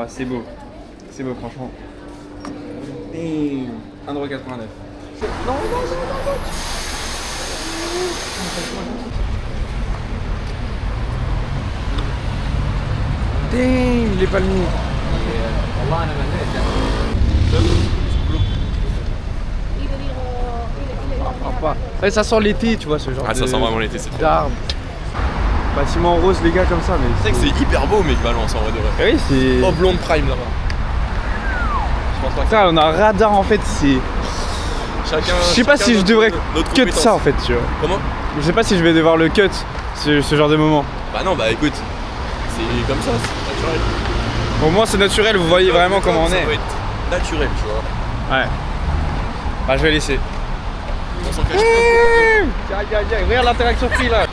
C'est beau. C'est beau, franchement. 1,89 €. Non. Dang, il est pas le mien. Ouais, ça sent l'été, tu vois, ce genre Ah, ça sent vraiment l'été, c'est trop. d'arbres. Bâtiment rose, les gars, comme ça, mais. C'est vrai que c'est hyper beau, mec, Valence, en vrai de vrai. Oui, c'est. Oh, blonde prime là-bas. Je pense pas que Ça, on a un radar en fait, c'est. chacun. Je sais pas si je devrais notre cut compétence. ça en fait, tu vois. Comment? Je sais pas si je vais devoir le cut, ce genre de moment. Bah non, bah écoute, c'est comme ça, c'est naturel. Au moins, c'est naturel, vous voyez vraiment comment on Ça est. doit être naturel, tu vois. Ouais. Bah, je vais laisser. On s'en cache Regarde l'interaction free là.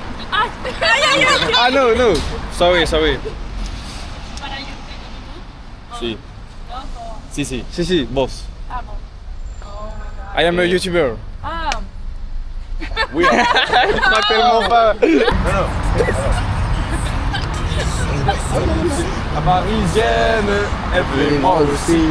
Ah non, no. Sorry. Si, boss. I am a YouTuber. Oui. Pas tellement pas. La parisienne, elle fait moi aussi.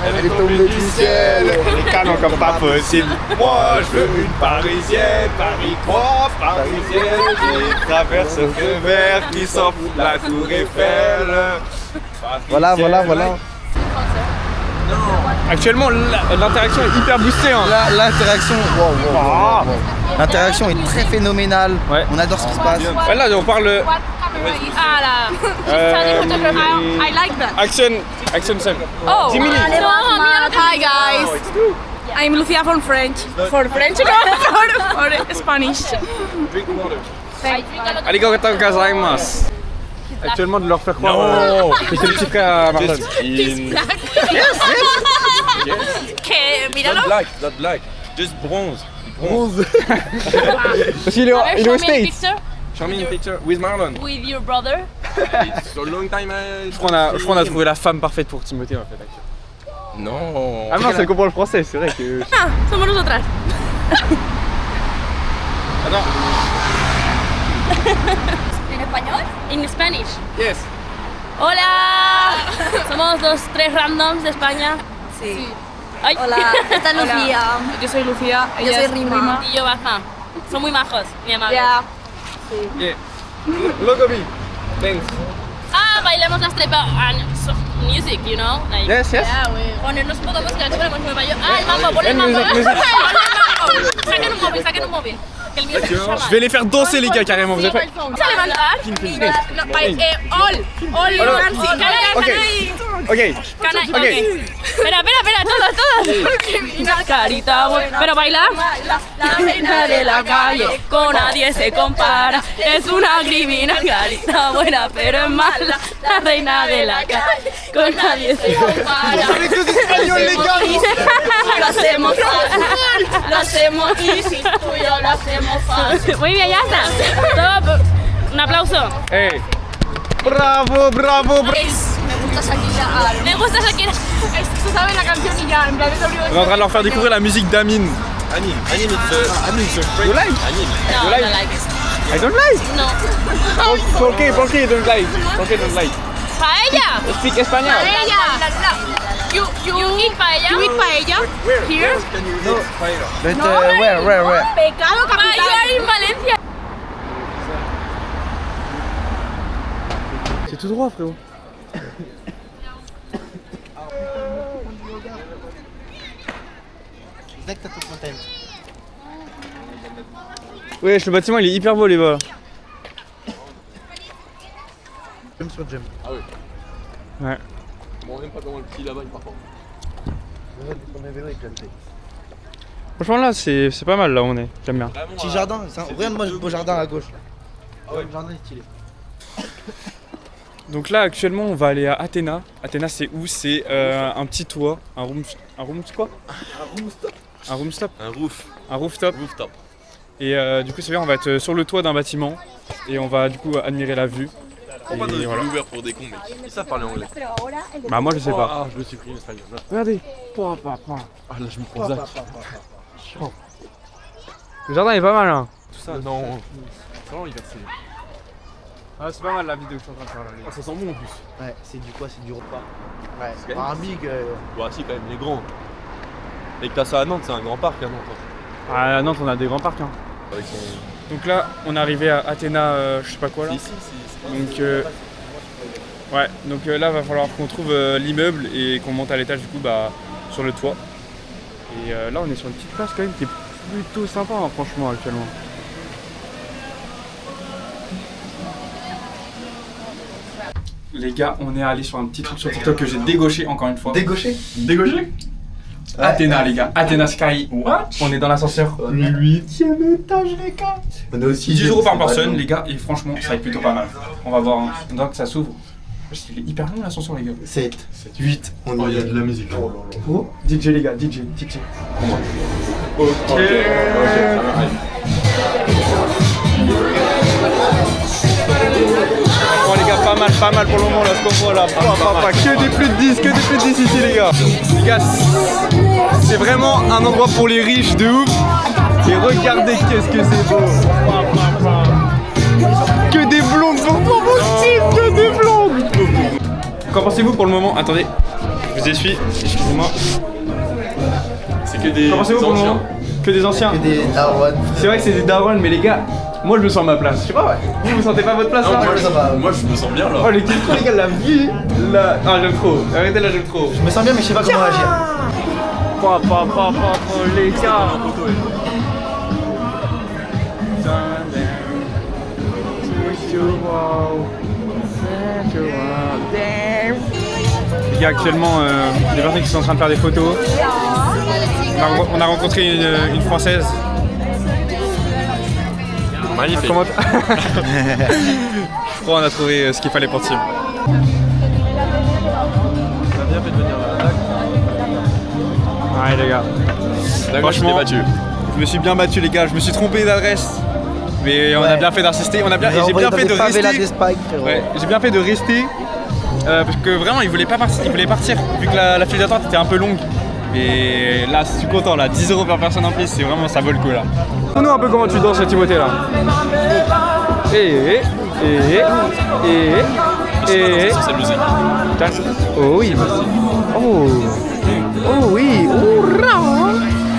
Elle est tombée du ciel, les canons comme pas possible. Moi je veux une parisienne, Paris 3, parisienne qui traverse le feu vert, qui s'en fout de la tour Eiffel. Voilà. Actuellement l'interaction est hyper boostée. Hein. L'interaction, l'interaction est très phénoménale. Ouais. On adore ce qui se passe. Ouais, là on parle Ah là. I like that. action Sam. Oh. 10 minutes. Hi guys. I'm Lucia from French. For French, no, for Spanish. Arigatou gozaimasu. Actuellement de leur faire croire que c'est le petit frère à Martin. Que míralo. Not black, just bronze. Bronze. Parce qu'il est Show au me a States. picture Show me a picture with Marlon. with your brother. It's a long time. Je crois qu'on a trouvé la femme parfaite pour Timothée en fait. Actuellement. Non. Ah mince, elle comprend le français, c'est vrai que... Ah, somos nosotras. ¿En español? In Spanish. Yes. Hola. Somos tres randoms de España. Sí. Ay. Hola, esta es Lucía. Yo soy Lucía. Yo soy Rima. Y yo Basma. Son muy majos, mi amables. Ya. Yeah. Look at me. Thanks. Ah, bailamos las trepas and music, you know? Like, Yes, yes. ponernos un poco de música, que ponemos muy mayor. Ah, el mambo, pon el mambo. Music, music. Saquen un móvil, saquen un móvil. Que el mío se llama. Je vais les faire danser les gars carrément, vous avez pas... Vamos a levantar. All, Nancy. Ok. Ok. Espera, todos. Carita, pero baila. La reina de la calle, con nadie se compara. Es una criminal, carita buena, pero es mala. La reina de la calle, con nadie se compara. Lo hacemos fácil, lo hacemos easy, tú y yo lo hacemos fácil. Muy bien, ya está. Todo, un aplauso. Hey. Bravo, bravo, bravo. Me gusta Shakira. Me gusta Shakira. Se sabe la canción y ya, en plan de On est en train de leur faire découvrir la musique d'Amine. Anime, it's a French. You like? No, You I like? don't like it. I don't like. No. ¿Por qué don't like? ¿Por qué don't like? Paella. Speak español. You eat paella? You eat paella? Here? But where? Pecado capital. You are in Valencia. C'est tout droit frérot. Wesh, le bâtiment il est hyper beau les gars. Jump sur jump. Ah oui. Ouais. Bon, on n'aime pas comment le petit là-bas il part pas. Franchement là c'est pas mal là où on est, j'aime bien. Petit jardin, regarde-moi le beau jardin à gauche. Ah ouais, le jardin est stylé. Donc là actuellement on va aller à Athéna. Athéna c'est où? C'est un petit toit, un room quoi? Un rooftop. Un rooftop. Et du coup c'est bien, on va être sur le toit d'un bâtiment et on va du coup admirer la vue. On va donner voilà. ouvert pour des cons mec. Ils savent parler anglais. Bah moi je sais pas. Ah, je me suis pris une espagnole. Regardez. Ah là je me prends Zach. Le jardin est pas mal hein. Tout ça, non. C'est vraiment hyper stylé. Ah c'est pas mal la vidéo que je suis en train de faire là. Ah, ça sent bon en plus. Ouais, c'est du quoi? C'est du repas. Ouais, C'est c'est pas un big. Bah si quand même, les grands. Et que t'as ça à Nantes, c'est un grand parc à Nantes. Ah à Nantes on a des grands parcs hein. Avec son... Donc là on est arrivé à Athéna je sais pas quoi là. Donc ouais, donc là va falloir qu'on trouve l'immeuble et qu'on monte à l'étage du coup bah sur le toit. Et là on est sur une petite place quand même qui est plutôt sympa hein, franchement actuellement. Les gars, on est allé sur un petit truc sur TikTok que j'ai dégauché encore une fois. Dégauché? Athéna les gars, Athéna Sky. What? On est dans l'ascenseur 8e étage les gars. On a aussi 10 € par personne les gars et franchement ça va être plutôt pas mal. On va voir, on dirait que ça s'ouvre. Il est hyper long l'ascenseur les gars. 7. 8. Oh, il y a de la musique. Oh. DJ les gars, DJ. Ok. Bon les gars, pas mal pour le moment là ce qu'on voit là. Que des plus de 10 ici les gars. Les gars, c'est vraiment un endroit pour les riches de ouf. Et regardez qu'est-ce que c'est beau. Que des blondes pour toi mon style, que des blondes. Qu'en pensez-vous pour le moment? Attendez, je vous essuie, excusez-moi. C'est que des Qu'en pensez-vous pour le moment? Que des anciens. Que des darons. C'est vrai que c'est des darons mais les gars, moi je me sens à ma place. Je sais pas ouais. Vous sentez pas votre place là? Moi je me sens bien là. Oh les gars, la vie là. Ah j'aime trop, arrêtez là, j'aime trop. Je me sens bien mais je sais pas comment agir. Les gars. Les gars, actuellement, des personnes qui sont en train de faire des photos. On a rencontré une Française. Magnifique. Comment je crois qu'on a trouvé ce qu'il fallait pour Tim. On a bien fait de venir là. Ouais les gars. Franchement, Je me suis bien battu les gars, je me suis trompé d'adresse. Mais on a bien fait d'insister, et j'ai bien fait de rester. Ouais, j'ai bien fait de rester. Parce que vraiment il voulait pas partir, vu que la file d'attente était un peu longue. Et là je suis content là, 10 € par personne en plus, c'est vraiment ça vaut le coup là. Dis-nous un peu comment tu danses Timothée là. Oh oui. Oh oui.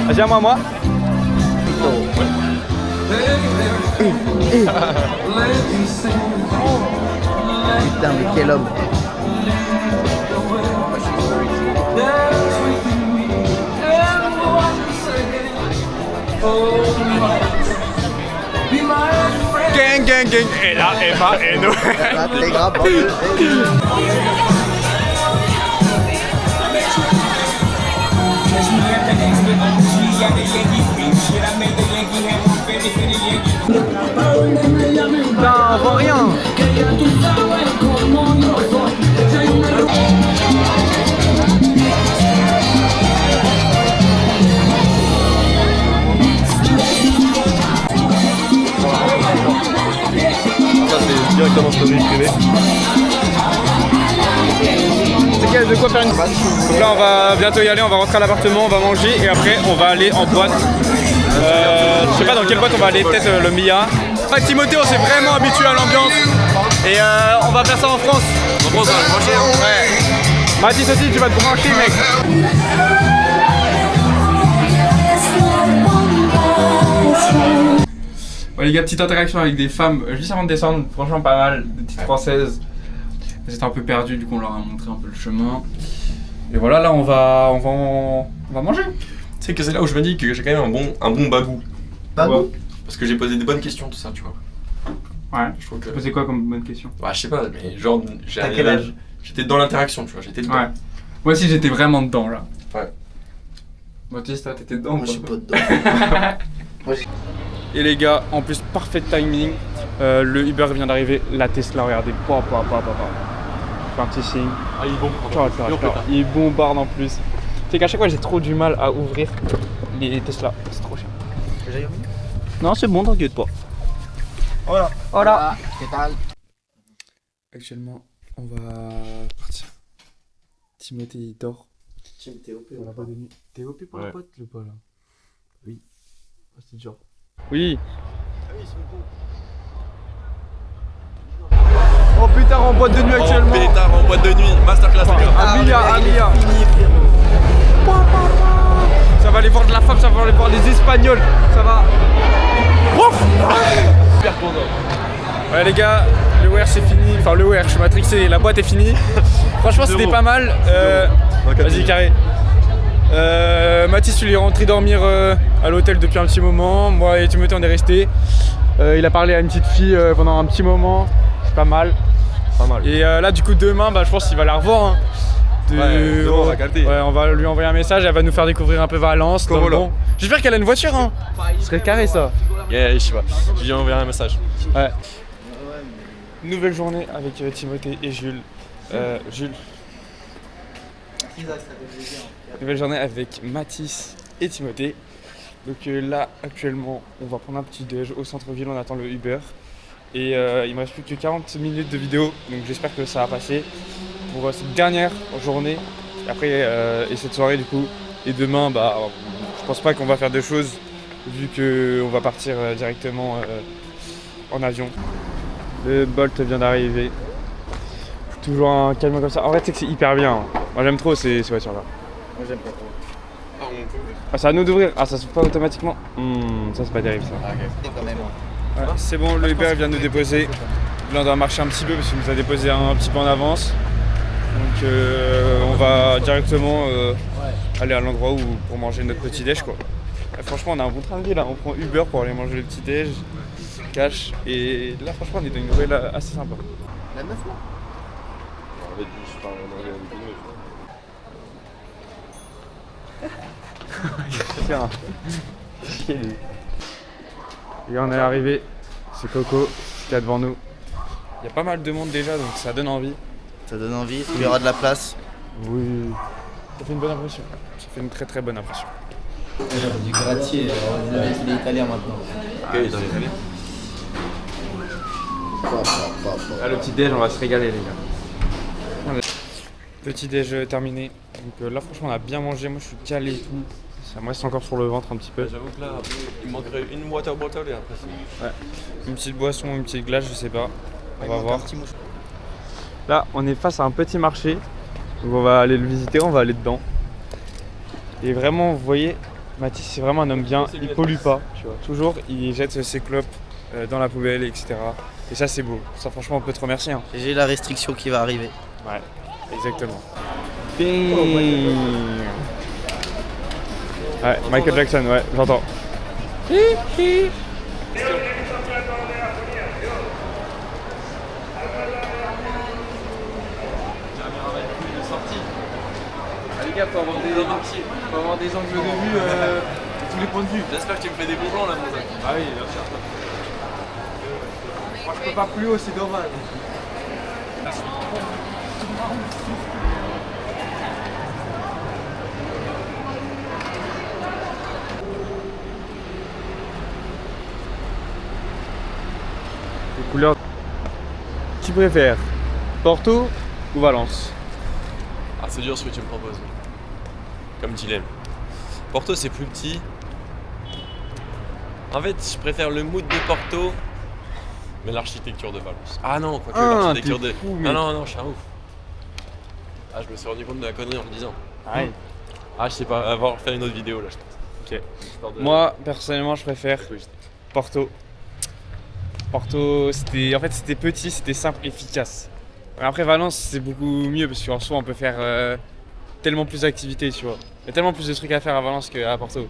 Vas-y à moi. Putain, mais quel homme. Gang. Et là, Emma et nous. Les gras, Putain, on voit rien. Ça c'est directement story privé. C'est quel de quoi faire une... Donc là on va bientôt y aller, on va rentrer à l'appartement, on va manger et après on va aller en boîte. Je sais pas dans quelle boîte on va aller, peut-être le Mia. Avec Timothée on s'est vraiment habitué à l'ambiance et on va faire ça en France. En France, ça va moins cher. Ouais. Mathis aussi, tu vas te brancher mec. Ouais les gars, petite interaction avec des femmes juste avant de descendre, franchement pas mal, des petites françaises. Elles étaient un peu perdues, du coup on leur a montré un peu le chemin. Et voilà, là on va manger. Tu sais que c'est là où je me dis que j'ai quand même un bon bagou. Bagou. Parce que j'ai posé des bonnes questions, tout ça, tu vois. Ouais, je trouve que... posé quoi comme bonne question? Bah je sais pas, mais genre, T'as quel âge? J'étais dans l'interaction, tu vois, j'étais dedans. Ouais. Moi aussi j'étais vraiment dedans là. Ouais. Baptiste, toi t'étais dedans? Moi je suis pas dedans. Et les gars, en plus parfait timing, le Uber vient d'arriver, la Tesla, regardez, pa. Un petit signe. Ah il est bon. Il bombarde en plus. Tu sais qu'à chaque fois j'ai trop du mal à ouvrir les Tesla, c'est trop cher. Non c'est bon, t'inquiète pas. Voilà. Actuellement on va partir. Timothée il dort. T'es OP pour la boîte de nuit. T'es OP pour la Ouais. boîte le pas là? Oui. C'est dur. Oui. Oh putain en boîte de nuit actuellement. Oh pétard en boîte de nuit, masterclass les gars. Amia. Ça va aller voir de la femme, ça va aller voir des Espagnols. Ça va. Ouf. Super content. Ouais les gars, le wear c'est fini. Enfin le wear, je suis matrixé, la boîte est finie. Franchement c'était pas mal. Vas-y carré. Mathis il est rentré dormir à l'hôtel depuis un petit moment. Moi et Timothée on est restés. Il a parlé à une petite fille pendant un petit moment. C'est pas mal. Et là du coup demain je pense qu'il va la revoir. Hein. Demain on va capter. Ouais, on va lui envoyer un message, elle va nous faire découvrir un peu Valence. Bon. J'espère qu'elle a une voiture hein. Ce serait carré ça. Yeah, je sais pas. Je lui ai envoyé un message. Ouais. Nouvelle journée avec Timothée et Jules. Nouvelle journée avec Mathis et Timothée. Donc là actuellement on va prendre un petit déj au centre-ville, on attend le Uber. Et il me reste plus que 40 minutes de vidéo, donc j'espère que ça va passer pour cette dernière journée. Et après et cette soirée du coup. Et demain je pense pas qu'on va faire des choses vu qu'on va partir directement en avion. Le Bolt vient d'arriver. Toujours un camion comme ça. En vrai tu sais que c'est hyper bien. Moi j'aime trop ces voitures là. Moi j'aime pas trop. Ah on peut. Ah c'est à nous d'ouvrir. Ah ça s'ouvre pas automatiquement. Ça c'est pas terrible ça. Ah, ok. C'est quand même. Ouais, c'est bon, le Uber vient de nous déposer. Là on doit marcher un petit peu parce qu'il nous a déposé un petit peu en avance. Donc on va directement aller à l'endroit pour manger notre petit déj quoi. Et franchement on a un bon train de vie là, on prend Uber pour aller manger le petit déj, cash. Et là franchement on est dans une nouvelle assez sympa. La meuf là. On va juste pas manger avec une meuf. Et on est arrivé, c'est Coco qui est devant nous. Il y a pas mal de monde déjà donc ça donne envie. Ça donne envie, il y aura de la place. Oui. Ça fait une bonne impression. Ça fait une très très bonne impression. Du gratier, on dirait qu'il est italien maintenant. Ok, il est dans l'italien. Ah, le petit déj, on va se régaler les gars. Petit déj terminé. Donc là franchement on a bien mangé, moi je suis calé et tout. Ça me reste encore sur le ventre un petit peu. J'avoue que là, il me manquerait une water bottle et après c'est bon. Ouais. Une petite boisson, une petite glace, je sais pas. On va voir. Là on est face à un petit marché. Donc on va aller le visiter, on va aller dedans. Et vraiment vous voyez, Mathis c'est vraiment un homme bien, il pollue pas, tu vois. Toujours il jette ses clopes dans la poubelle, etc. Et ça c'est beau, ça franchement on peut te remercier. Hein. J'ai la restriction qui va arriver. Ouais, exactement. Ouais, Michael Jackson, ouais, j'entends. Les gars, faut avoir des angles de vue de tous les points de vue. J'espère que tu me fais des bons plans là, mon gars. Ah oui, bien sûr. Moi je peux pas plus haut, c'est dommage. Les couleurs. Tu préfères Porto ou Valence? Ah, c'est dur ce que tu me proposes. Comme dilemme. Porto, c'est plus petit. En fait, je préfère le mood de Porto, mais l'architecture de Valence. Ah non, quoique l'architecture de. Fou, non, je suis un ouf. Ah, je me suis rendu compte de la connerie en le disant. Ah oui. Ah, je sais pas, avoir fait une autre vidéo là, je pense. Ok. Moi, personnellement, je préfère Porto. Porto, c'était petit, c'était simple, efficace. Après Valence, c'est beaucoup mieux parce qu'en soi, on peut faire tellement plus d'activités, tu vois. Il y a tellement plus de trucs à faire à Valence qu'à Porto.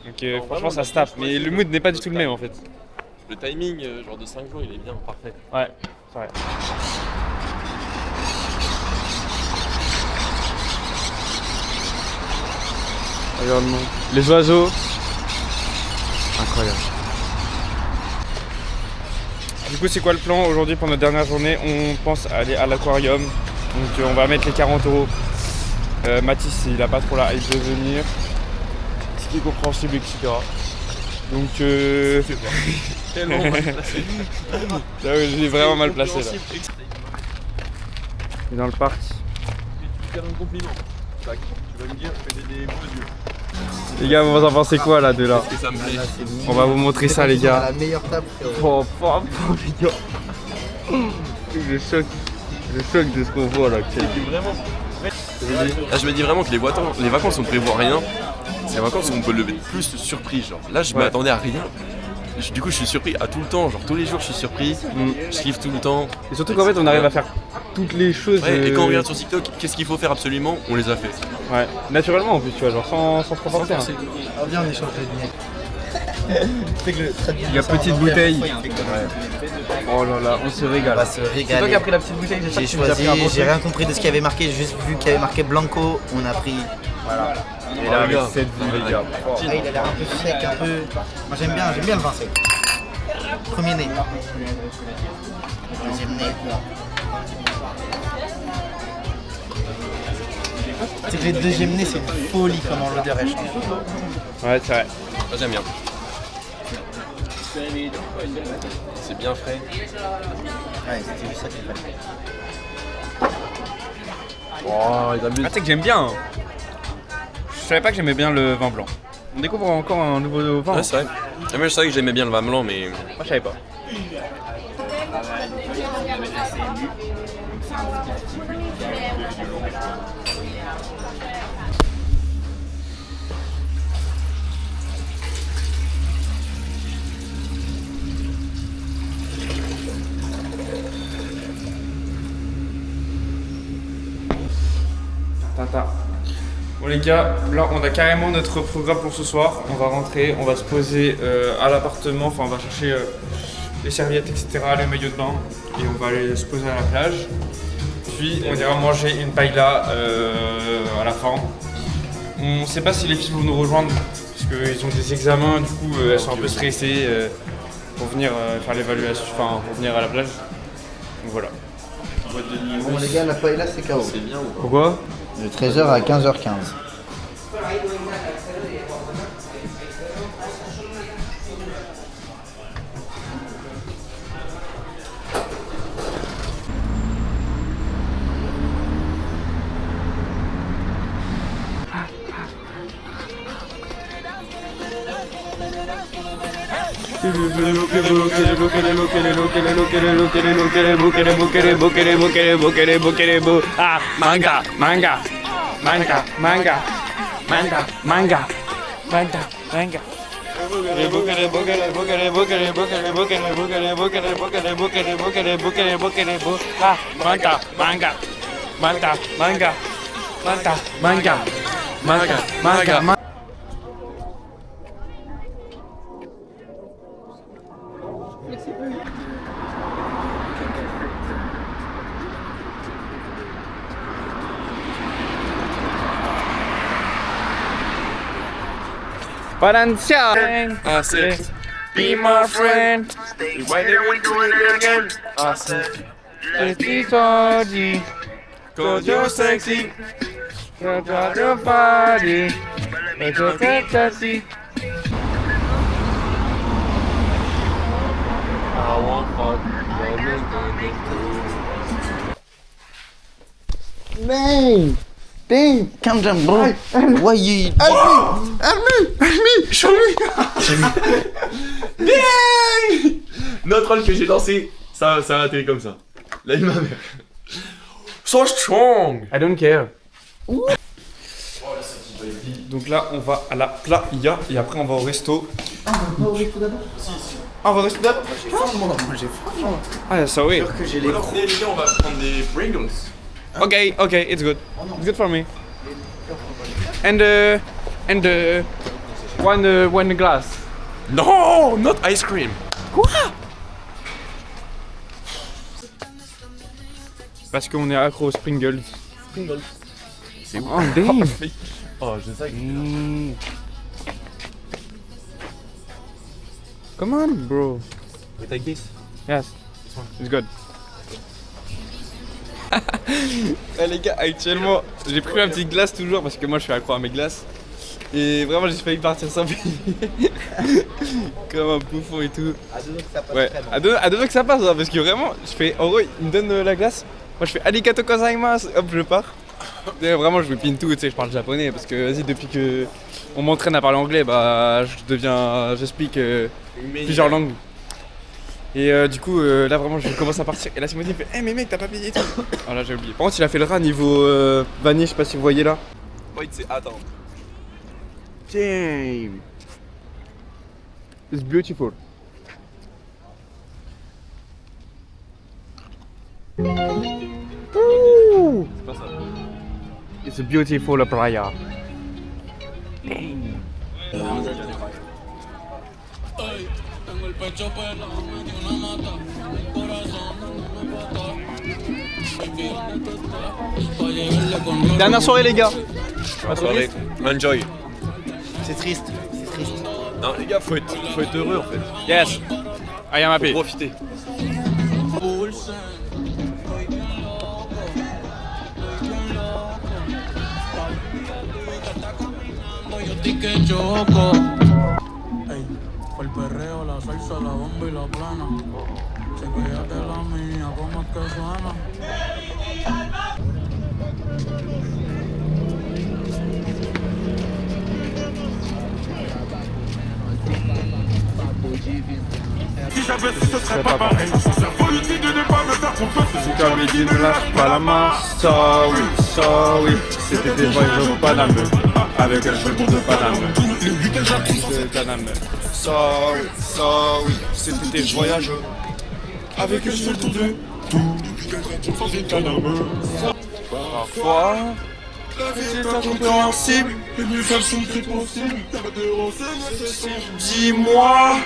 Donc franchement, ça se tape. Mais le mood n'est pas du tout le même en fait. Le timing, genre de 5 jours, il est bien parfait. Ouais, c'est vrai. Regarde-moi. Les oiseaux. Incroyable. Du coup, c'est quoi le plan aujourd'hui pour notre dernière journée? On pense aller à l'aquarium. Donc on va mettre les 40 €. Mathis, il a pas trop la hype de venir. Ce qui est compréhensible, etc. Donc Tellement mal placé. je l'ai vraiment mal placé là. Et dans le parc. Tu fais un compliment. Tac, tu vas me dire, je fais des beaux yeux. Les gars, vous en pensez quoi là de là? Parce que ça me plaît. On va vous montrer ça les gars. La meilleure table, frérot. Les gars. Le choc de ce qu'on voit là. Vraiment. Là, je me dis vraiment que les vacances on prévoit rien. C'est les vacances où on peut lever plus de surprises. Genre. Là, je m'attendais à rien. Du coup, je suis surpris à tout le temps. Genre, tous les jours, je suis surpris. Je kiffe tout le temps. Et surtout qu'en fait, on arrive à faire toutes les choses. Ouais, et quand on regarde sur TikTok, qu'est-ce qu'il faut faire absolument? On les a fait. Ouais, naturellement en plus, tu vois, genre sans trop forcer. Hein. Ah, viens, on échange de lunettes. Il y a petite bouteille. Oh là là, on se régale. On va se régaler. C'est toi qui as pris la petite bouteille, J'ai choisi, j'ai rien compris de ce qu'il y avait marqué, j'ai juste vu qu'il y avait marqué Blanco, on a pris. Voilà. Et là, avec cette vie, les gars. Ah, il a l'air un peu sec, un peu. Moi j'aime bien le vin sec. Premier nez. Deuxième nez. C'est que les deuxième nez, c'est une folie comment l'odeur est change. Ouais, c'est vrai. Ça, j'aime bien. C'est bien frais. Ouais, c'était juste ça qu'il fallait. Oh, il abuse. Ah, tu sais que j'aime bien. Hein. Je savais pas que j'aimais bien le vin blanc. On découvre encore un nouveau vin. Ouais, c'est vrai. Et moi, je savais que j'aimais bien le vin blanc, mais. Moi, je savais pas. Bon les gars, là on a carrément notre programme pour ce soir. On va rentrer, on va se poser à l'appartement, enfin on va chercher les serviettes, etc., les maillots de bain et on va aller se poser à la plage. Puis on ira manger une paella à la fin. On sait pas si les filles vont nous rejoindre parce qu'ils ont des examens, du coup elles sont un peu stressées pour venir faire l'évaluation, enfin pour venir à la plage. Donc voilà. Bon, les gars, la paella, c'est KO. C'est bien ou pas? Pourquoi? De 13h à 15h15. Ah, manga, manga, manga, manga, manga, manga, manga, manga. Ah, manga, manga, manga, manga, manga, manga, manga, manga. Valencia. I said, be my friend. Why they will do it again? I said, cause you're sexy. Your body, make your sexy. I want fun. Man! Dang! Calm down, bro. Why you... Help me! Show me! Dang! Notre rôle que j'ai lancé, ça a atterri comme ça. La vie de ma mère. So strong! I don't care. Donc là, on va à la playa et après on va au resto. Ah, on va au resto d'abord? Ah, on va au resto d'abord? J'ai faim, moi j'ai faim. Ah, ça oui. Que j'ai les Alors, les gars, on va prendre des Pringles. Okay, okay, it's good. It's good for me. And one glass. No, not ice cream. Parce qu'on est accro aux Pringles. C'est Oh damn. Oh, je sais. Come on, bro. We take this. Yes, it's good. Les gars, actuellement, j'ai pris ma petite glace toujours parce que moi je suis accro à mes glaces. Et vraiment, j'ai failli partir sans payer. Comme un bouffon et tout. À deux ans que ça passe. Ouais, à deux ans que ça passe, hein, parce que vraiment, je fais, en gros, il me donne la glace. Moi je fais arigato gozaimasu, hop, je pars. Et vraiment, je me pine tout, tu sais, je parle japonais parce que vas-y, depuis que on m'entraîne à parler anglais, bah j'explique plusieurs langues. Et du coup, là vraiment, je commence à partir. Et là, Simon il fait, hey, mais mec, t'as pas payé et tout. Ah là, j'ai oublié. Par contre, il a fait le rat niveau vanille, je sais pas si vous voyez là. Wait, c'est attends. Damn. It's beautiful. Ooh. C'est pas ça. It's a beautiful playa. Dernière soirée les gars. Soirée. Enjoy. C'est triste, c'est triste. Non les gars, faut être heureux en fait. Yes. I am happy. Faut profiter. Que choco. Ey, fue el perreo, la salsa, la bomba y la plana. Se quédate la mía, como es que suena. Si j'avais su, ce serait pas pareil. La politique de ne pas me faire confiance. Si t'avais dit ne lâche pas la main, sorry. C'était des voyages au Paname. Avec un jeu de Paname. De Paname. Sorry. C'était des voyages avec un jeu de Paname. Parfois, la vie est incompréhensible. Les nouvelles sont très possibles. Dis-moi.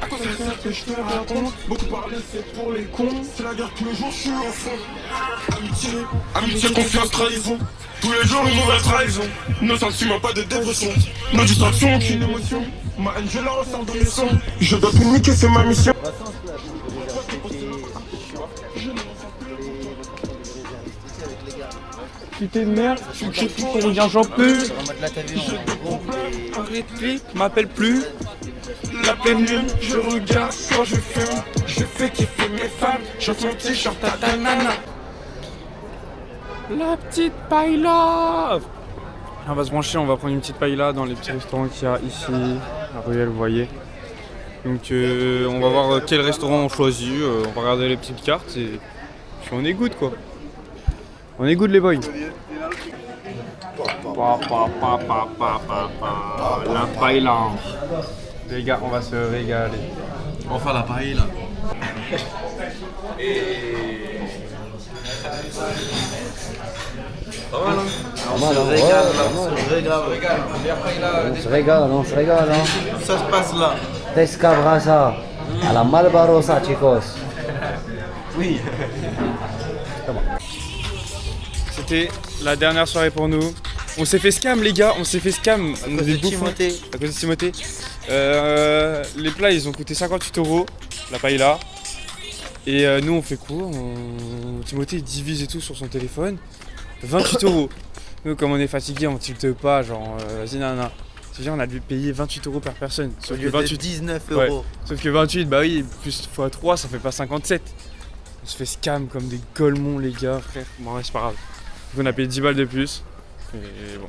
À quoi ça sert que je te raconte? Beaucoup parler c'est pour les cons. C'est la guerre tous les jours, je suis en fond. Amitié, confiance, trahison. Tous les jours une nouvelle trahison. Nos sentiments, pas de dévotion. Nos distractions, aucune émotion. Ma haine, je la ressens dans mes sons. Je dois tout niquer, c'est ma mission. Putain de merde, tu crées plus pour les gars, j'en peux. Arrêtez, m'appelle plus. La pleine lune, je regarde quand je fume. Je fais kiffer mes femmes. Je fais un t-shirt à ta nana. La petite paella. On va se brancher, on va prendre une petite paella dans les petits restaurants qu'il y a ici. La ruelle, vous voyez. Donc on va voir quel restaurant on choisit, on va regarder les petites cartes et puis on est good quoi. On est good les boys. La paella. Les gars, on va se régaler. Enfin la paella. On se régale, hein. Ça se passe là. Pescabrasa, à la Malbarosa, chicos. Oui. C'était la dernière soirée pour nous. On s'est fait scam les gars, on s'est fait scam. À cause de Timothée. À cause de Timothée. Les plats ils ont coûté 58 €, la paella. Et nous on fait quoi? Timothée il divise et tout sur son téléphone. 28 €. Nous comme on est fatigué on tilte pas, genre vas-y nana. C'est-à-dire on a dû payer 28 € par personne. Au lieu de 19 €. Ouais. Sauf que 28, bah oui, plus x 3 ça fait pas 57. On se fait scam comme des golemons les gars, frère. Bon ouais c'est pas grave. Donc on a payé 10 balles de plus. Et bon.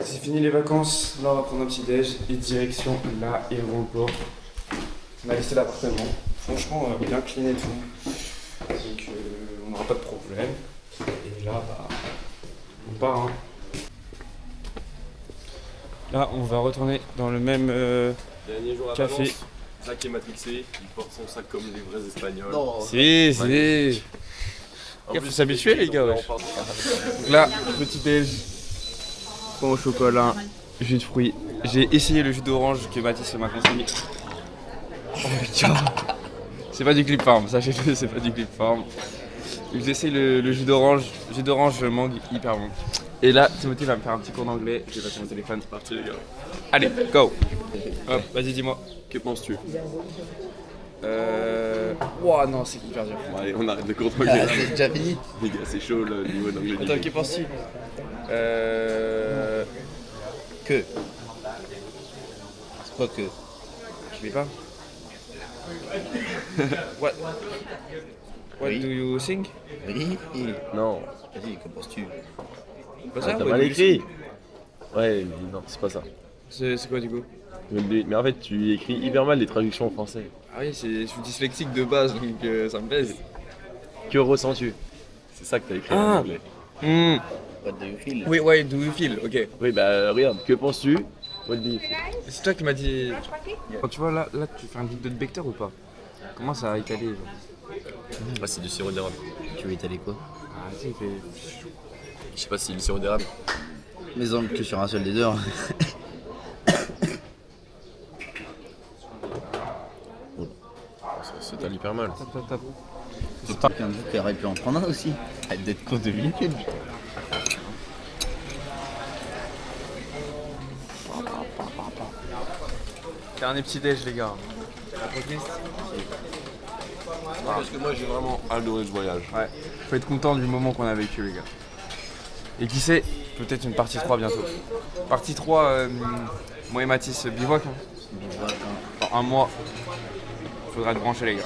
C'est fini les vacances, là on va prendre un petit déj et direction l'aéroport. On a laissé l'appartement, franchement bien clean et tout. Donc on n'aura pas de problème. Et là bah on part hein. Là on va retourner dans le même Dernier jour à café. Valence. Zach est matrixé, il porte son sac comme les vrais espagnols. Si. Il faut s'habituer les gars, ouais. Là, petit déj, pain au chocolat, jus de fruits. J'ai essayé le jus d'orange que Mathis m'a conseillé. Oh les gars, c'est pas du clip farm, sachez-le, c'est pas du clip farm. J'ai essayé le jus d'orange mangue hyper bon. Et là, Timothée va me faire un petit cours d'anglais, je vais passer mon téléphone. C'est parti les gars. Allez, go. Hop, vas-y dis-moi. Que penses-tu? Ouah non, c'est hyper dur. Bon, allez, on arrête de cours d'anglais. C'est déjà fini. Les gars, c'est chaud le niveau d'anglais. Attends, que penses-tu? Que. C'est quoi que? Je l'ai pas. What Oui. do you think? Oui. Non. Vas-y, que penses-tu? Pas Ah, ça? t'as What mal do you écrit. think? Ouais, mais non, c'est pas ça. C'est quoi du coup? Mais en fait, tu écris hyper mal les traductions en français. Ah oui, je suis dyslexique de base donc ça me pèse. Que ressens-tu? C'est ça que t'as écrit en anglais. What do you feel? Oui, why do you feel? Ok. Oui, bah regarde, que penses-tu? What do you feel? C'est toi qui m'as dit. Quand tu vois là tu fais un guide de Becter ou pas? Comment ça a étalé genre? Ah, c'est du sirop d'érable. Tu veux étaler quoi? Ah tu sais, il fait. Je sais pas si c'est le sirop d'érable. Mes ongles que sur un seul des deux. Ça t'allait hyper mal. C'est pas qu'un qui aurait pu en prendre un aussi. Arrête d'être con de minutes. Dernier petit déj les gars. Parce que moi j'ai vraiment adoré ce voyage. Ouais. Faut être content du moment qu'on a vécu les gars. Et qui sait, peut-être une partie 3 bientôt. Partie 3, moi et Mathis bivouac. Hein. Dans un mois, faudra te brancher les gars.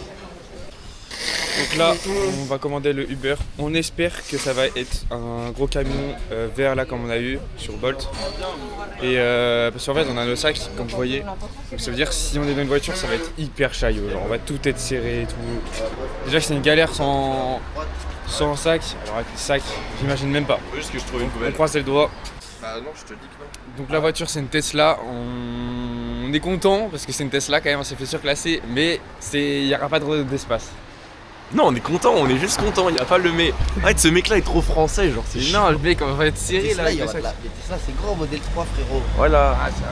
Donc là, on va commander le Uber. On espère que ça va être un gros camion vert là comme on a eu sur Bolt. Et parce qu'en fait on a nos sacs comme vous voyez. Donc ça veut dire que si on est dans une voiture ça va être hyper chaillot. Genre, on va tout être serré et tout. Déjà que c'est une galère sans sac. Alors avec les sacs, j'imagine même pas. Juste que je trouvais une On poubelle. croise les doigts. Bah non, je te dis que non. Donc la voiture c'est une Tesla, on est content parce que c'est une Tesla quand même, on s'est fait surclasser, mais il n'y aura pas d'espace. Non, on est content, on est juste content, il y a pas le mais. Arrête, ce mec là est trop français, genre c'est chiant. Non, le mec on va être serré Tesla, là. il y avec aura le de sac. la... Mais Tesla, c'est grand, modèle 3, frérot. Voilà. Ah, ça...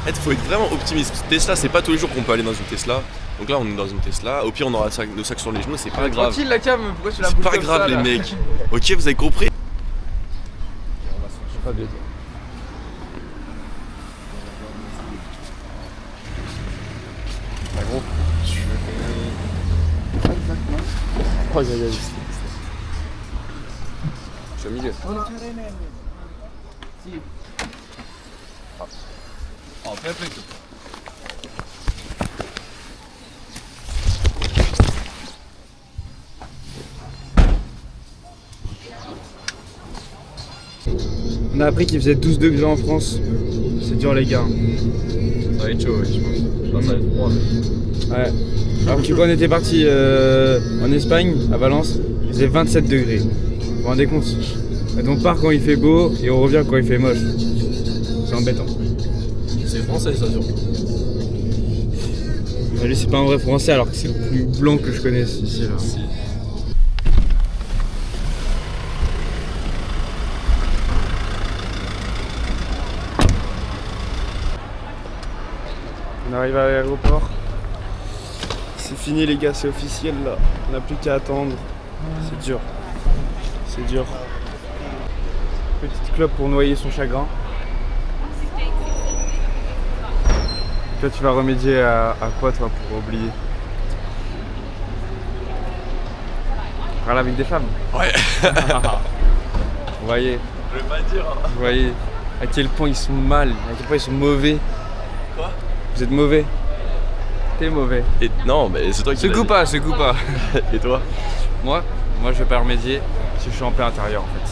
En fait, faut être vraiment optimiste. Tesla, c'est pas tous les jours qu'on peut aller dans une Tesla. Donc là, on est dans une Tesla. Au pire, on aura le sac sur les genoux, c'est pas grave. Tranquille la cam, pourquoi tu la C'est bouges pas comme grave, ça, les là mecs. Ok, vous avez compris? Pas bien. Bah gros, tu veux... Oh, aïe, aïe, aïe. Je suis au milieu. Oh, fais On a appris qu'il faisait 12 degrés en France. C'est dur les gars. Ça va être chaud, ouais, je pense. Je pense que ça va être froid. Ouais. Alors que quand on était parti en Espagne, à Valence, il faisait 27 degrés. Vous vous rendez compte? Et on part quand il fait beau et on revient quand il fait moche. C'est embêtant. C'est français ça surtout. Lui c'est pas un vrai français alors que c'est le plus blanc que je connaisse ici là. Si. On arrive à l'aéroport. C'est fini les gars, c'est officiel là. On n'a plus qu'à attendre. C'est dur. C'est dur. Petite clope pour noyer son chagrin. Toi tu vas remédier à quoi toi pour oublier? Parler avec des femmes. Ouais. Vous voyez, Je vais pas dire. Hein. vous voyez à quel point ils sont mal, à quel point ils sont mauvais. Quoi? Vous êtes mauvais. T'es mauvais. Et non, mais c'est toi qui. Secoue pas, secoue pas. Et toi? Moi je vais pas remédier parce que je suis en paix intérieure en fait.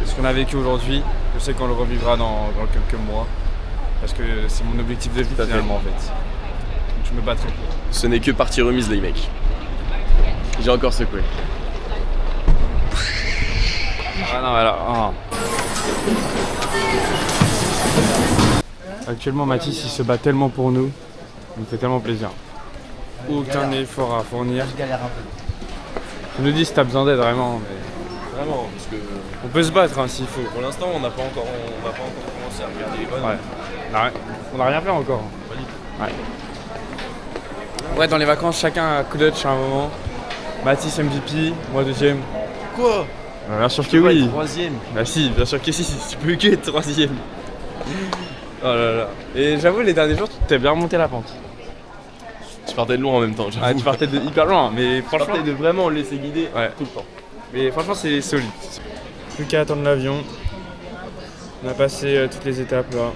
Ce qu'on a vécu aujourd'hui, je sais qu'on le revivra dans quelques mois. Parce que c'est mon objectif de vie finalement en fait. Donc je me battrai. Ce n'est que partie remise les mecs. J'ai encore secoué. Ah non, voilà. Ah. Actuellement, Mathis il se bat tellement pour nous, il me fait tellement plaisir. Aucun effort à fournir. Je galère un peu. Tu nous dis si t'as besoin d'aide vraiment, mais Vraiment, parce que on peut se battre hein, s'il faut. pour l'instant on n'a pas encore commencé à regarder les bonnes. Ouais. On n'a rien fait encore. Ouais. Ouais, dans les vacances, chacun a clutch à un moment. Mathis MVP, moi deuxième. Quoi? Bah, bien sûr que oui. Troisième. Bah si, bien sûr que si, tu peux que être troisième. Oh là là. Et j'avoue, les derniers jours, tu t'es bien remonté la pente. Je partais de loin en même temps. Ah, tu partais de hyper loin, mais Je franchement, partais de vraiment laisser guider ouais. tout le temps. Mais franchement, c'est solide. Plus qu'à attendre l'avion. On a passé toutes les étapes là.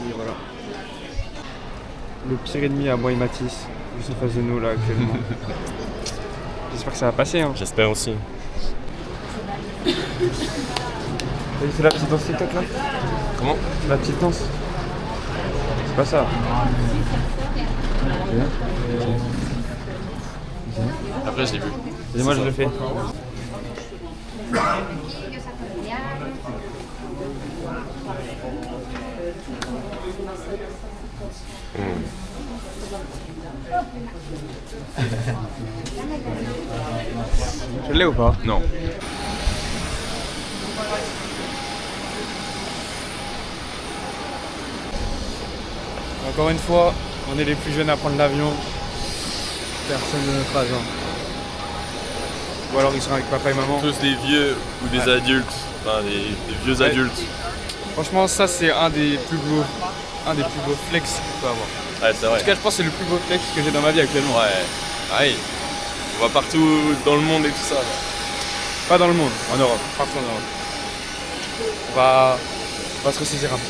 Et voilà. Le pire ennemi à moi et Mathis, juste en face de nous là actuellement. J'espère que ça va passer. Hein. J'espère aussi. C'est la petite danse TikTok là? Comment? La petite danse. C'est pas ça. Après je l'ai vu. Et moi je le fais. Je l'ai ou pas? Non. Encore une fois, on est les plus jeunes à prendre l'avion. Personne ne notre âge. Ou alors ils seront avec papa et maman. Tous des vieux ou des adultes. Enfin des vieux adultes. Franchement ça c'est un des plus beaux flex qu'on peut avoir. Ouais c'est vrai. En tout cas je pense que c'est le plus beau flex que j'ai dans ma vie actuellement. Ouais. Ah oui. On va partout dans le monde et tout ça. Là. Pas dans le monde, en Europe, partout en Europe. On va se ressaisir un peu.